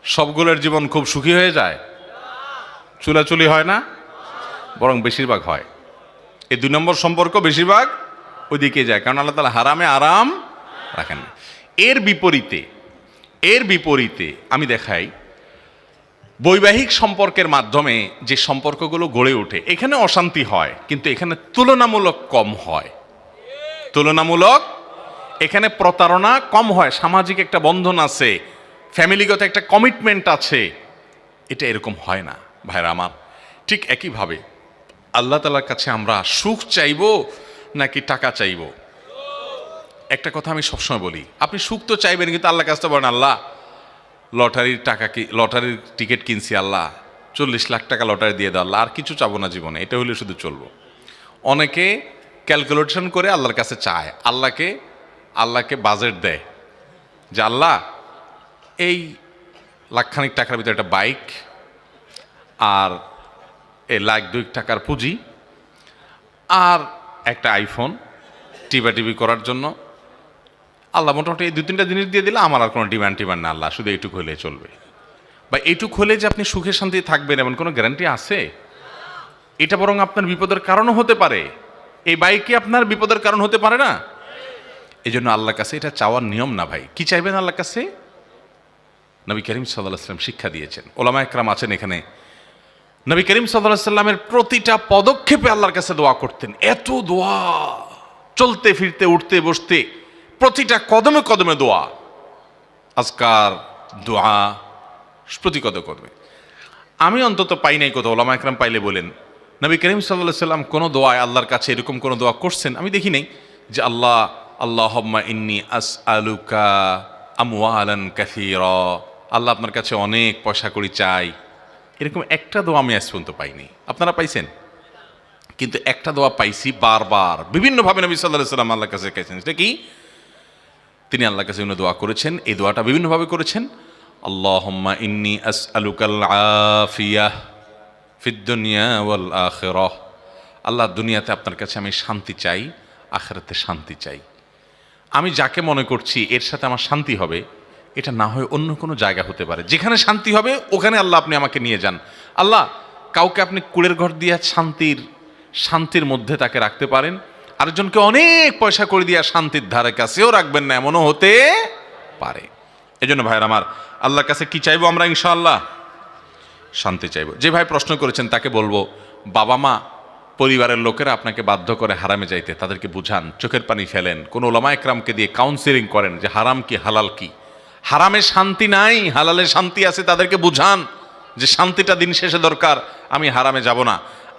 সবগুলোর জীবন খুব সুখী হয়ে যায়? চুলাচুলি হয় না, বরং বেশিরভাগ হয়। এই 2 নম্বর সম্পর্ক বেশিরভাগ ওইদিকে যায়, কারণ আল্লাহ তাআলা হারামে আরাম রাখেন না। এর বিপরীতে আমি দেখাই, বৈবাহিক সম্পর্কের মাধ্যমে যে সম্পর্কগুলো গড়ে ওঠে, এখানে অশান্তি হয়, কিন্তু এখানে তুলনামূলক কম হয়। তুলনামূলক এখানে প্রতারণা কম হয়, সামাজিক একটা বন্ধন আছে, ফ্যামিলিগত একটা কমিটমেন্ট আছে। এটা এরকম হয় না ভাইরা আমার। ঠিক একইভাবে আল্লাহ তাআলার কাছে আমরা সুখ চাইবো নাকি টাকা চাইবো? একটা কথা আমি সবসময় বলি, আপনি সুখ তো চাইবেন, কিন্তু আল্লাহর কাছে বলেন, আল্লাহ লটারির টিকিট কিনছি, আল্লাহ 40 লাখ টাকা লটারি দিয়ে দাও, আল্লাহ আর কিছু চাবো না জীবনে, এটা হলে শুধু চলবো। অনেকে ক্যালকুলেশন করে আল্লাহর কাছে চায়, আল্লাহকে বাজেট দেয় যে আল্লাহ এই লাখখানিক টাকার ভিতরে একটা বাইক, আর এই লাখ 2 টাকার পুঁজি, আর একটা আইফোন টিপি করার জন্য, আল্লাহ মোটামুটি এই 2-3টা জিনিস দিয়ে দিলে আমার আর কোনো ডিমান্ড না, আল্লাহ শুধু এইটুকু হলে চলবে। বা এইটুকু হলে যে আপনি সুখে শান্তি থাকবেন এমন কোনো গ্যারান্টি আছে? এটা বরং আপনার বিপদের কারণও হতে পারে। এই বাইকে আপনার বিপদের কারণ হতে পারে না? এই জন্য আল্লাহর কাছে এটা চাওয়ার নিয়ম না ভাই। কি চাইবেন আল্লাহর কাছে? নবী করিম সাল্লাল্লাহু আলাইহি ওয়াসাল্লাম শিক্ষা দিয়েছেন, ওলামা একরাম আছেন এখানে, নবী করিম সাল্লাল্লাহু আলাইহি ওয়াসাল্লামের প্রতিটা পদক্ষেপে আল্লাহর কাছে দোয়া করতেন। এত দোয়া, চলতে ফিরতে উঠতে বসতে প্রতিটা কদমে কদমে দোয়া, আজকার দোয়া প্রতি কদমে। আমি অন্তত পাই নাই কোথাও, ওলামা একরাম পাইলে বলেন নবী করিম সাল্লাল্লাহু আলাইহি ওয়াসাল্লাম কোনো দোয়ায় আল্লাহর কাছে এরকম কোনো দোয়া করছেন আমি দেখি নাই যে আল্লাহ আল্লাহুম্মা ইন্নী আসআলুকা আমওয়ালান কাসীরা, আল্লাহ আপনার কাছে অনেক পয়সা কড়ি চাই, এরকম একটা দোয়া আমি আজ পর্যন্ত পাইনি। আপনারা পাইছেন? কিন্তু একটা দোয়া পাইছি বারবার বিভিন্নভাবে নবী সাল্লাল্লাহু আলাইহি ওয়াসাল্লাম আল্লাহর কাছে গেছেন। সেটা কি? তিনি আল্লাহর কাছে দোয়া করেছেন, এই দোয়াটা বিভিন্নভাবে করেছেন। আল্লাহুম্মা ইন্নী আসআলুকাল আফিয়াহ ফিদ দুনিয়া ওয়াল আখিরাহ, আল্লাহ দুনিয়াতে আপনার কাছে আমি শান্তি চাই, আখিরাতে শান্তি চাই। আমি যাকে মনে করছি এর সাথে আমার শান্তি হবে, এটা না হয় অন্য কোনো জায়গা হতে পারে, যেখানে শান্তি হবে ওখানে আল্লাহ আপনি আমাকে নিয়ে যান। আল্লাহ, কাউকে আপনি কুড়ের ঘর দিয়ে শান্তির মধ্যে তাকে রাখতে পারেন, আরেকজনকে অনেক পয়সা করে দিয়ে শান্তির ধারে কাছেও রাখবেন না, এমনও হতে পারে। এই জন্য ভাইয়ের আমার, আল্লাহর কাছে কি চাইবো আমরা? ইনশাআল্লাহ শান্তি চাইবো। যে ভাই প্রশ্ন করেছেন তাকে বলবো, বাবা মা পরিবারের লোকেরা আপনাকে বাধ্য করে হারামে যাইতে, তাদেরকে বুঝান, চোখের পানি ফেলেন, কোন ওলামা একরামকে দিয়ে কাউন্সিলিং করেন যে হারাম কি হালাল কি, হারামে শান্তি নাই, হালালে শান্তি আছে, তাদেরকে বুঝান যে শান্তিটা দিন শেষে দরকার, আমি হারামে যাব না,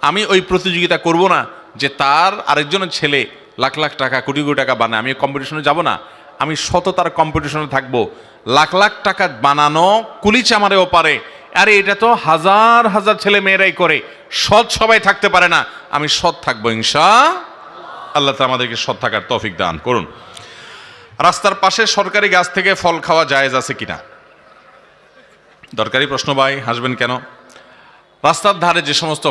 আমি ওই প্রতিযোগিতা করব না যে তার আরেকজনের ছেলে লাখ লাখ টাকা কোটি কোটি টাকা বানায়, আমি কম্পিটিশনে যাব না, আমি সততার কম্পিটিশনে থাকবো। লাখ লাখ টাকা বানানো কুলি চামারেও পারে, আরে এটা তো হাজার হাজার ছেলে মেয়েরাই করে, সৎ সবাই থাকতে পারে না, আমি সৎ থাকবো ইনশাআল্লাহ। তো আমাদেরকে সৎ থাকার তৌফিক দান করুন। রাস্তার পাশে সরকারি গাছ থেকে ফল খাওয়া জায়েজ আছে কিনা? দরকারি প্রশ্ন ভাই, হাসবেন কেন? রাস্তার ধারে যে সমস্ত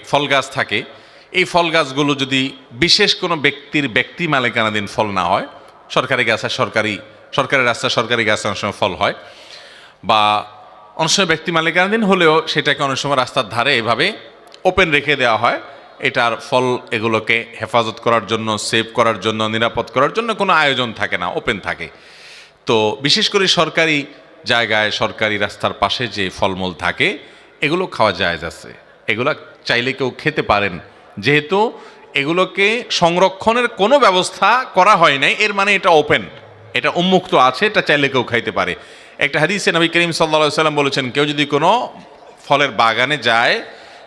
ফল গাছ থাকে, এই ফল গাছগুলো যদি বিশেষ কোনো ব্যক্তি মালিকানাধীন ফল না হয়, সরকারি গাছ আর সরকারি রাস্তা সরকারি গাছ অনেক সময় ফল হয়, বা অনেক সময় ব্যক্তি মালিকানাধীন হলেও সেটাকে অনেক সময় রাস্তার ধারে এভাবে ওপেন রেখে দেওয়া হয়, এটার ফল এগুলোকে হেফাজত করার জন্য, সেভ করার জন্য, নিরাপদ করার জন্য কোনো আয়োজন থাকে না, ওপেন থাকে। তো বিশেষ করে সরকারি জায়গায়, সরকারি রাস্তার পাশে যে ফলমূল থাকে এগুলো খাওয়া জায়েজ আছে, এগুলো চাইলে কেউ খেতে পারেন। যেহেতু এগুলোকে সংরক্ষণের কোনো ব্যবস্থা করা হয় নাই, এর মানে এটা ওপেন, এটা উন্মুক্ত আছে, এটা চাইলে কেউ খাইতে পারে। একটা হাদিসে নবী করিম সাল্লাল্লাহু আলাইহি ওয়াসাল্লাম বলেছেন, কেউ যদি কোনো ফলের বাগানে যায়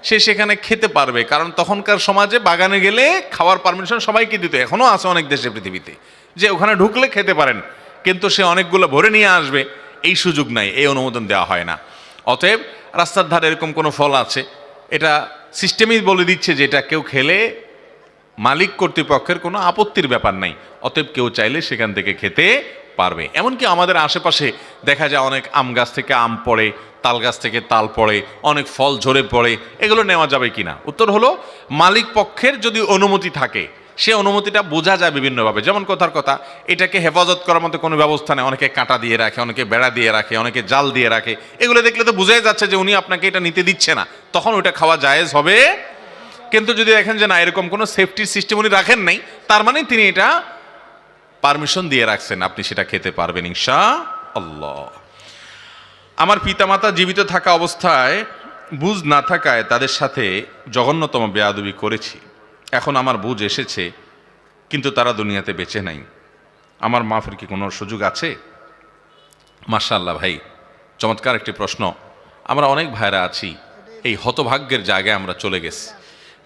সে সেখানে খেতে পারবে, কারণ তখনকার সমাজে বাগানে গেলে খাওয়ার পারমিশন সবাইকে দিত, এখনও আছে অনেক দেশে পৃথিবীতে, যে ওখানে ঢুকলে খেতে পারেন, কিন্তু সে অনেকগুলো ভরে নিয়ে আসবে এই সুযোগ নাই, এই অনুমোদন দেওয়া হয় না। অতএব রাস্তার ধারে এরকম কোনো ফল আছে, এটা সিস্টেমই বলে দিচ্ছে যে এটা কেউ খেলে মালিক কর্তৃপক্ষের কোনো আপত্তির ব্যাপার নাই, অতএব কেউ চাইলে সেখান থেকে খেতে পারবে। এমনকি আমাদের আশেপাশে দেখা যায় অনেক আম গাছ থেকে আম পড়ে, তাল গাছ থেকে তাল পড়ে, অনেক ফল ঝরে পড়ে, এগুলো নেওয়া যাবে কিনা? উত্তর হলো, মালিক পক্ষের যদি অনুমতি থাকে, সে অনুমতিটা বোঝা যায় বিভিন্নভাবে। যেমন কথার কথা, এটাকে হেফাজত করার মতো কোনো ব্যবস্থা নেই, অনেকে কাঁটা দিয়ে রাখে, অনেকে বেড়া দিয়ে রাখে, অনেকে জাল দিয়ে রাখে, এগুলো দেখলে তো বোঝাই যাচ্ছে যে উনি আপনাকে এটা নিতে দিচ্ছে না, তখন ওটা খাওয়া জায়েজ হবে। কিন্তু যদি দেখেন যে না, এরকম কোনো সেফটির সিস্টেম উনি রাখেন নাই, তার মানে তিনি এটা পারমিশন দিয়ে রাখছেন, আপনি সেটা খেতে পারবেন ইনশাআল্লাহ। আমার পিতামাতা জীবিত থাকা অবস্থায় বুঝ না থাকায় তাদের সাথে জঘন্যতম বেয়াদবি করেছি, এখন আমার বুঝ এসেছে কিন্তু তারা দুনিয়াতে বেঁচে নাই, আমার মাফের কি কোনো সুযোগ আছে? মাশাআল্লাহ ভাই, চমৎকার একটি প্রশ্ন। আমরা অনেক ভাইরা আছি এই হতভাগ্যের জায়গায় আমরা চলে গেছি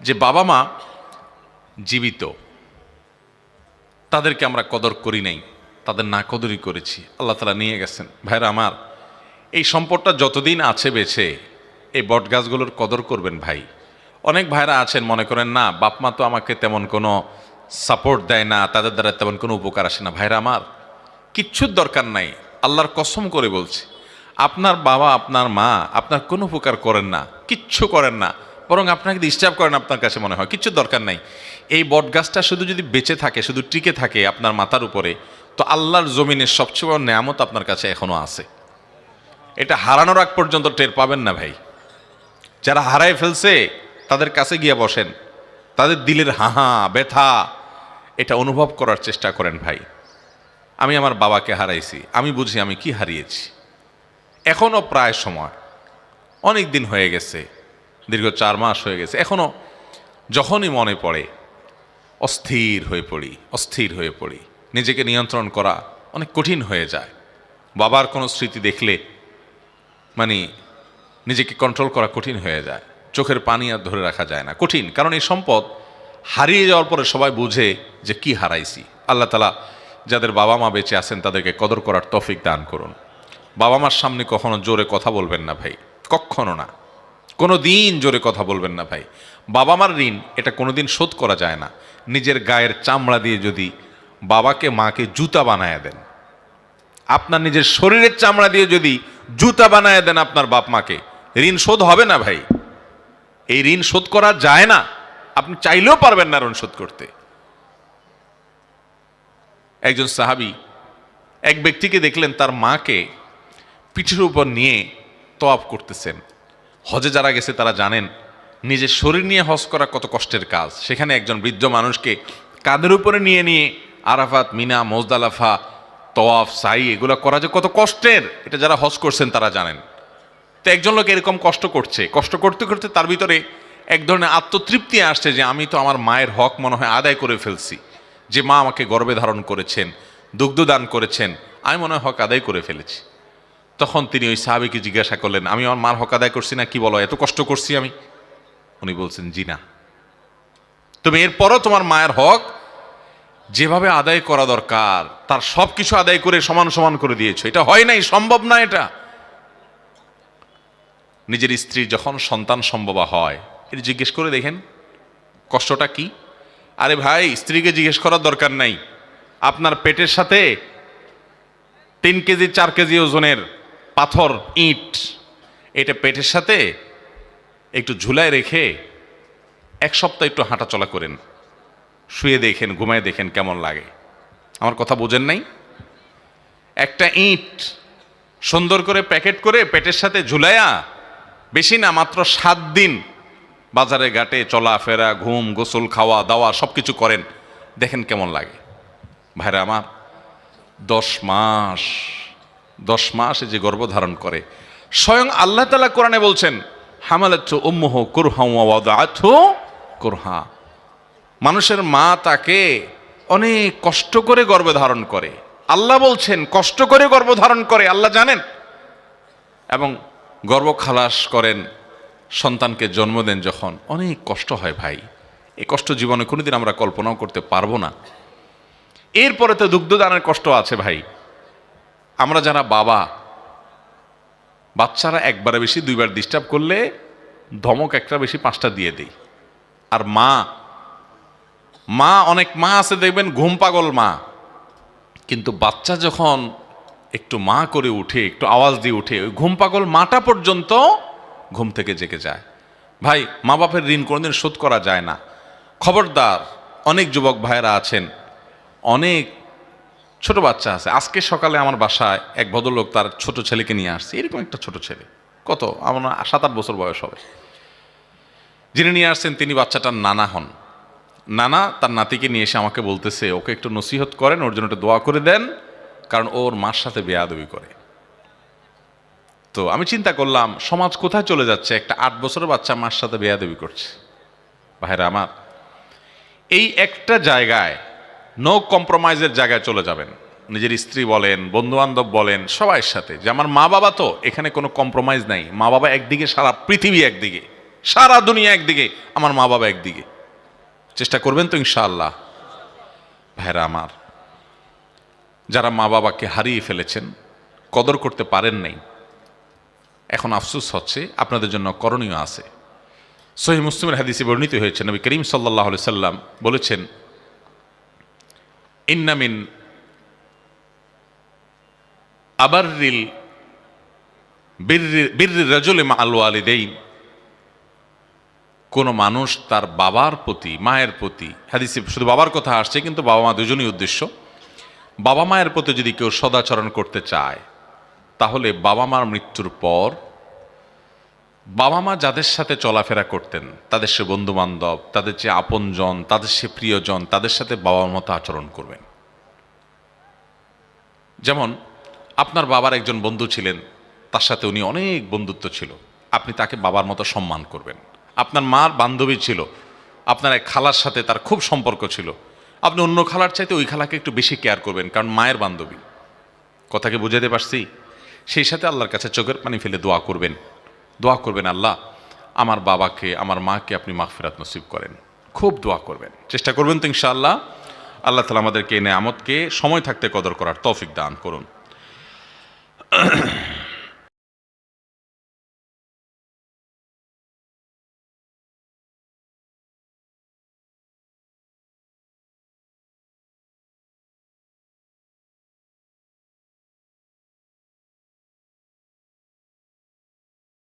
যে বাবা মা জীবিত, তাদেরকে আমরা কদর করি নাই, তাদের না কদরই করেছি, আল্লাহ তাআলা নিয়ে গেছেন। ভাইরা আমার, এই সম্পদটা যতদিন আছে বেঁচে, এই বট গাছগুলোর কদর করবেন ভাই। অনেক ভাইরা আছেন মনে করেন না, বাপ মা তো আমাকে তেমন কোনো সাপোর্ট দেয় না, তাদের দ্বারা তেমন কোনো উপকার আসে না। ভাইরা আমার, কিচ্ছুর দরকার নাই, আল্লাহর কসম করে বলছি, আপনার বাবা আপনার মা আপনার কোনো উপকার করেন না, কিচ্ছু করেন না, বরং আপনাকে ডিস্টার্ব করেন, আপনার কাছে মনে হয় কিচ্ছুর দরকার নাই। এই বট গাছটা শুধু যদি বেঁচে থাকে, শুধু টিকে থাকে আপনার মাথার উপরে, তো আল্লাহর জমিনের সবচেয়ে বড় নেয়ামত আপনার কাছে এখনো আছে। এটা হারানোর আগ পর্যন্ত টের পাবেন না ভাই। যারা হারায় ফেলছে তাদের কাছে গিয়ে বসেন, তাদের দিলের হাহা ব্যথা এটা অনুভব করার চেষ্টা করেন। ভাই, আমি আমার বাবাকে হারাইছি, আমি বুঝি আমি কি হারিয়েছি। এখনও প্রায় সময়, অনেক দিন হয়ে গেছে, দীর্ঘ 4 মাস হয়ে গেছে, এখনও যখনই মনে পড়ে অস্থির হয়ে পড়ি। নিজেকে নিয়ন্ত্রণ করা অনেক কঠিন হয়ে যায়। বাবার কোনো স্মৃতি দেখলে মানে নিজেকে কন্ট্রোল করা কঠিন হয়ে যায়, চোখের পানি আর ধরে রাখা যায় না, কঠিন। কারণ এই সম্পদ হারিয়ে যাওয়ার পরে সবাই বুঝে যে কি হারাইছি। আল্লাহ তাআলা যাদের বাবা মা বেঁচে আছেন তাদেরকে কদর করার তৌফিক দান করুন। বাবা মার সামনে কখনো জোরে কথা বলবেন না ভাই, কখনো না, কোনো দিন জোরে কথা বলবেন না ভাই। বাবা মার ঋণ এটা কোনো দিন শোধ করা যায় না। নিজের গায়ের চামড়া দিয়ে যদি বাবাকে মাকে জুতা বানায় দেন, আপনার নিজের শরীরের চামড়া দিয়ে যদি জুতা বানায় দেন আপনার বাপ মাকে, ঋণ শোধ হবে না ভাই। এই ঋণ শোধ করা যায় না, আপনি চাইলেও পারবেন না ঋণ শোধ করতে। একজন সাহাবী এক ব্যক্তিকে দেখলেন তার মাকে পিঠের উপর নিয়ে তওয়াফ করতেছেন। হজে যারা গেছে তারা জানেন নিজের শরীর নিয়ে হজ করা কত কষ্টের কাজ। সেখানে একজন বৃদ্ধ মানুষকে কাঁধের উপরে নিয়ে নিয়ে আরাফাত, মিনা, মুজদালিফা, তওয়াফ, সাই এগুলো করা যে কত কষ্টের, এটা যারা হজ করছেন তারা জানেন। তো একজন লোক এরকম কষ্ট করতে করতে তার ভিতরে এক ধরনের আত্মতৃপ্তি আসছে যে আমি তো আমার মায়ের হক মনে হয় আদায় করে ফেলছি, যে মা আমাকে গর্ভে ধারণ করেছেন, দুগ্ধ দান করেছেন, আমি মনে হয় হক আদায় করে ফেলেছি। তখন তিনি ওই সাহাবীকে জিজ্ঞাসা করলেন, আমি আমার মার হক আদায় করছি না? কি বলো, এত কষ্ট করছি আমি? উনি বলছেন, জি না, তুমি এরপরও তোমার মায়ের হক যেভাবে আদায় করা দরকার তার সব কিছু আদায় করে সমান সমান করে দিয়েছো। এটা হয় নাই, সম্ভব না এটা। নিজের স্ত্রী যখন সন্তান সম্ভবা হয়, এটা জিজ্ঞেস করে দেখেন কষ্টটা কি। আরে ভাই, স্ত্রীকে জিজ্ঞেস করার দরকার নাই। আপনার পেটের সাথে 3 কেজি 4 কেজি ওজনের পাথর, ইট, এটা পেটের সাথে একটু ঝুলায় রেখে 1 সপ্তাহ একটু হাঁটাচলা করেন, শুয়ে দেখেন, ঘুমায় দেখেন কেমন লাগে। আমার কথা বোঝেন নাই? একটা ইট সুন্দর করে প্যাকেট করে পেটের সাথে ঝুলাইয়া, বেশি না, মাত্র 7 দিন বাজারে ঘাটে চলাফেরা, ঘুম, গোসল, খাওয়া দাওয়া সব কিছু করেন, দেখেন কেমন লাগে। ভাইরা আমার, 10 মাস যে গর্ভধারণ করে, স্বয়ং আল্লাহ তাআলা কোরআনে বলছেন, হামালাতহু উম্মুহু কুরহা ওয়া ওয়াদাআতহু কুরহা। মানুষের মা তাকে অনেক কষ্ট করে গর্ভে ধারণ করে। আল্লাহ বলছেন কষ্ট করে গর্ভধারণ করে, আল্লাহ জানেন। এবং গর্ভ খালাস করেন, সন্তানকে জন্ম দেন যখন, অনেক কষ্ট হয় ভাই। এই কষ্ট জীবনে কোনোদিন আমরা কল্পনাও করতে পারবো না। এরপরে তো দুগ্ধদানের কষ্ট আছে ভাই। আমরা যারা বাবা, বাচ্চারা একবারে বেশি 2বার ডিস্টার্ব করলে ধমক একটা বেশি 5টা দিয়ে দেই। আর মা অনেক মা আছে দেখবেন ঘুম পাগল মা, কিন্তু বাচ্চা যখন একটু মা করে উঠে, একটু আওয়াজ দিয়ে উঠে, ওই ঘুম পাগল মাটা পর্যন্ত ঘুম থেকে জেগে যায়। ভাই, মা বাপের ঋণ কোনোদিন শোধ করা যায় না। খবরদার, অনেক যুবক ভাইয়েরা আছেন, অনেক ছোট বাচ্চা আছে। আজকে সকালে আমার বাসায় এক ভদ্রলোক তার ছোট ছেলেকে নিয়ে আসছে, এরকম একটা ছোট ছেলে, কত আমার 7-8 বছর বয়স হবে। যিনি নিয়ে আসছেন তিনি বাচ্চাটার নানা হন। নানা তার নাতিকে নিয়ে এসে আমাকে বলতেছে, ওকে একটু নসিহত করেন, ওর জন্য একটু দোয়া করে দেন, কারণ ওর মার সাথে বেয়াদবি করে। তো আমি চিন্তা করলাম, সমাজ কোথায় চলে যাচ্ছে, একটা 8 বছরের বাচ্চা মার সাথে বেয়াদবি করছে। ভাইরা আমার, এই একটা জায়গায়, নো কম্প্রোমাইজের জায়গায় চলে যাবেন। নিজের স্ত্রী বলেন, বন্ধু বান্ধব বলেন, সবার সাথে, যে আমার মা বাবা তো, এখানে কোনো কম্প্রোমাইজ নাই। মা বাবা একদিকে, সারা পৃথিবী একদিকে, সারা দুনিয়া একদিকে, আমার মা বাবা একদিকে। চেষ্টা করবেন তো ইনশাআল্লাহ। ভাইরা আমার, যারা মা বাবাকে হারিয়ে ফেলেছেন, কদর করতে পারেন নাই, এখন আফসোস হচ্ছে, আপনাদের জন্য করণীয় আছে। সহিহ মুসলিমের হাদিসে বর্ণিত হয়েছে, নবী করিম সাল্লাল্লাহু আলাইহি সাল্লাম বলেছেন, ইন্না মিন আবাররিল বিররি রাজুলি মাআল ওয়ালিদাইন, কোন মানুষ তার বাবার প্রতি, মায়ের প্রতি, হাদিসে শুধু বাবার কথা আসছে কিন্তু বাবা মা দুজনই উদ্দেশ্য, বাবা মায়ের প্রতি যদি কেউ সদাচরণ করতে চায়, তাহলে বাবা মার মৃত্যুর পর বাবা মা যাদের সাথে চলাফেরা করতেন, তাদের সে বন্ধু বান্ধব, তাদের যে আপনজন, তাদের সে প্রিয়জন, তাদের সাথে বাবার মতো আচরণ করবেন। যেমন আপনার বাবার একজন বন্ধু ছিলেন, তার সাথে উনি অনেক বন্ধুত্ব ছিল, আপনি তাকে বাবার মতো সম্মান করবেন। আপনার মার বান্ধবী ছিল, আপনার এক খালার সাথে তার খুব সম্পর্ক ছিল, আপনি অন্য খালার চাইতে ওই খালাকে একটু বেশি কেয়ার করবেন, কারণ মায়ের বান্ধবী। কথাকে বুঝাতে পারছি? সেই সাথে আল্লাহর কাছে চোখের পানি ফেলে দোয়া করবেন। দোয়া করবেন, আল্লাহ আমার বাবাকে, আমার মাকে আপনি মাগফিরাত নসিব করেন। খুব দোয়া করবেন, চেষ্টা করবেন তো ইনশাআল্লাহ। আল্লাহ তাআলা আমাদেরকে এই নেয়ামতকে সময় থাকতে কদর করার তৌফিক দান করুন।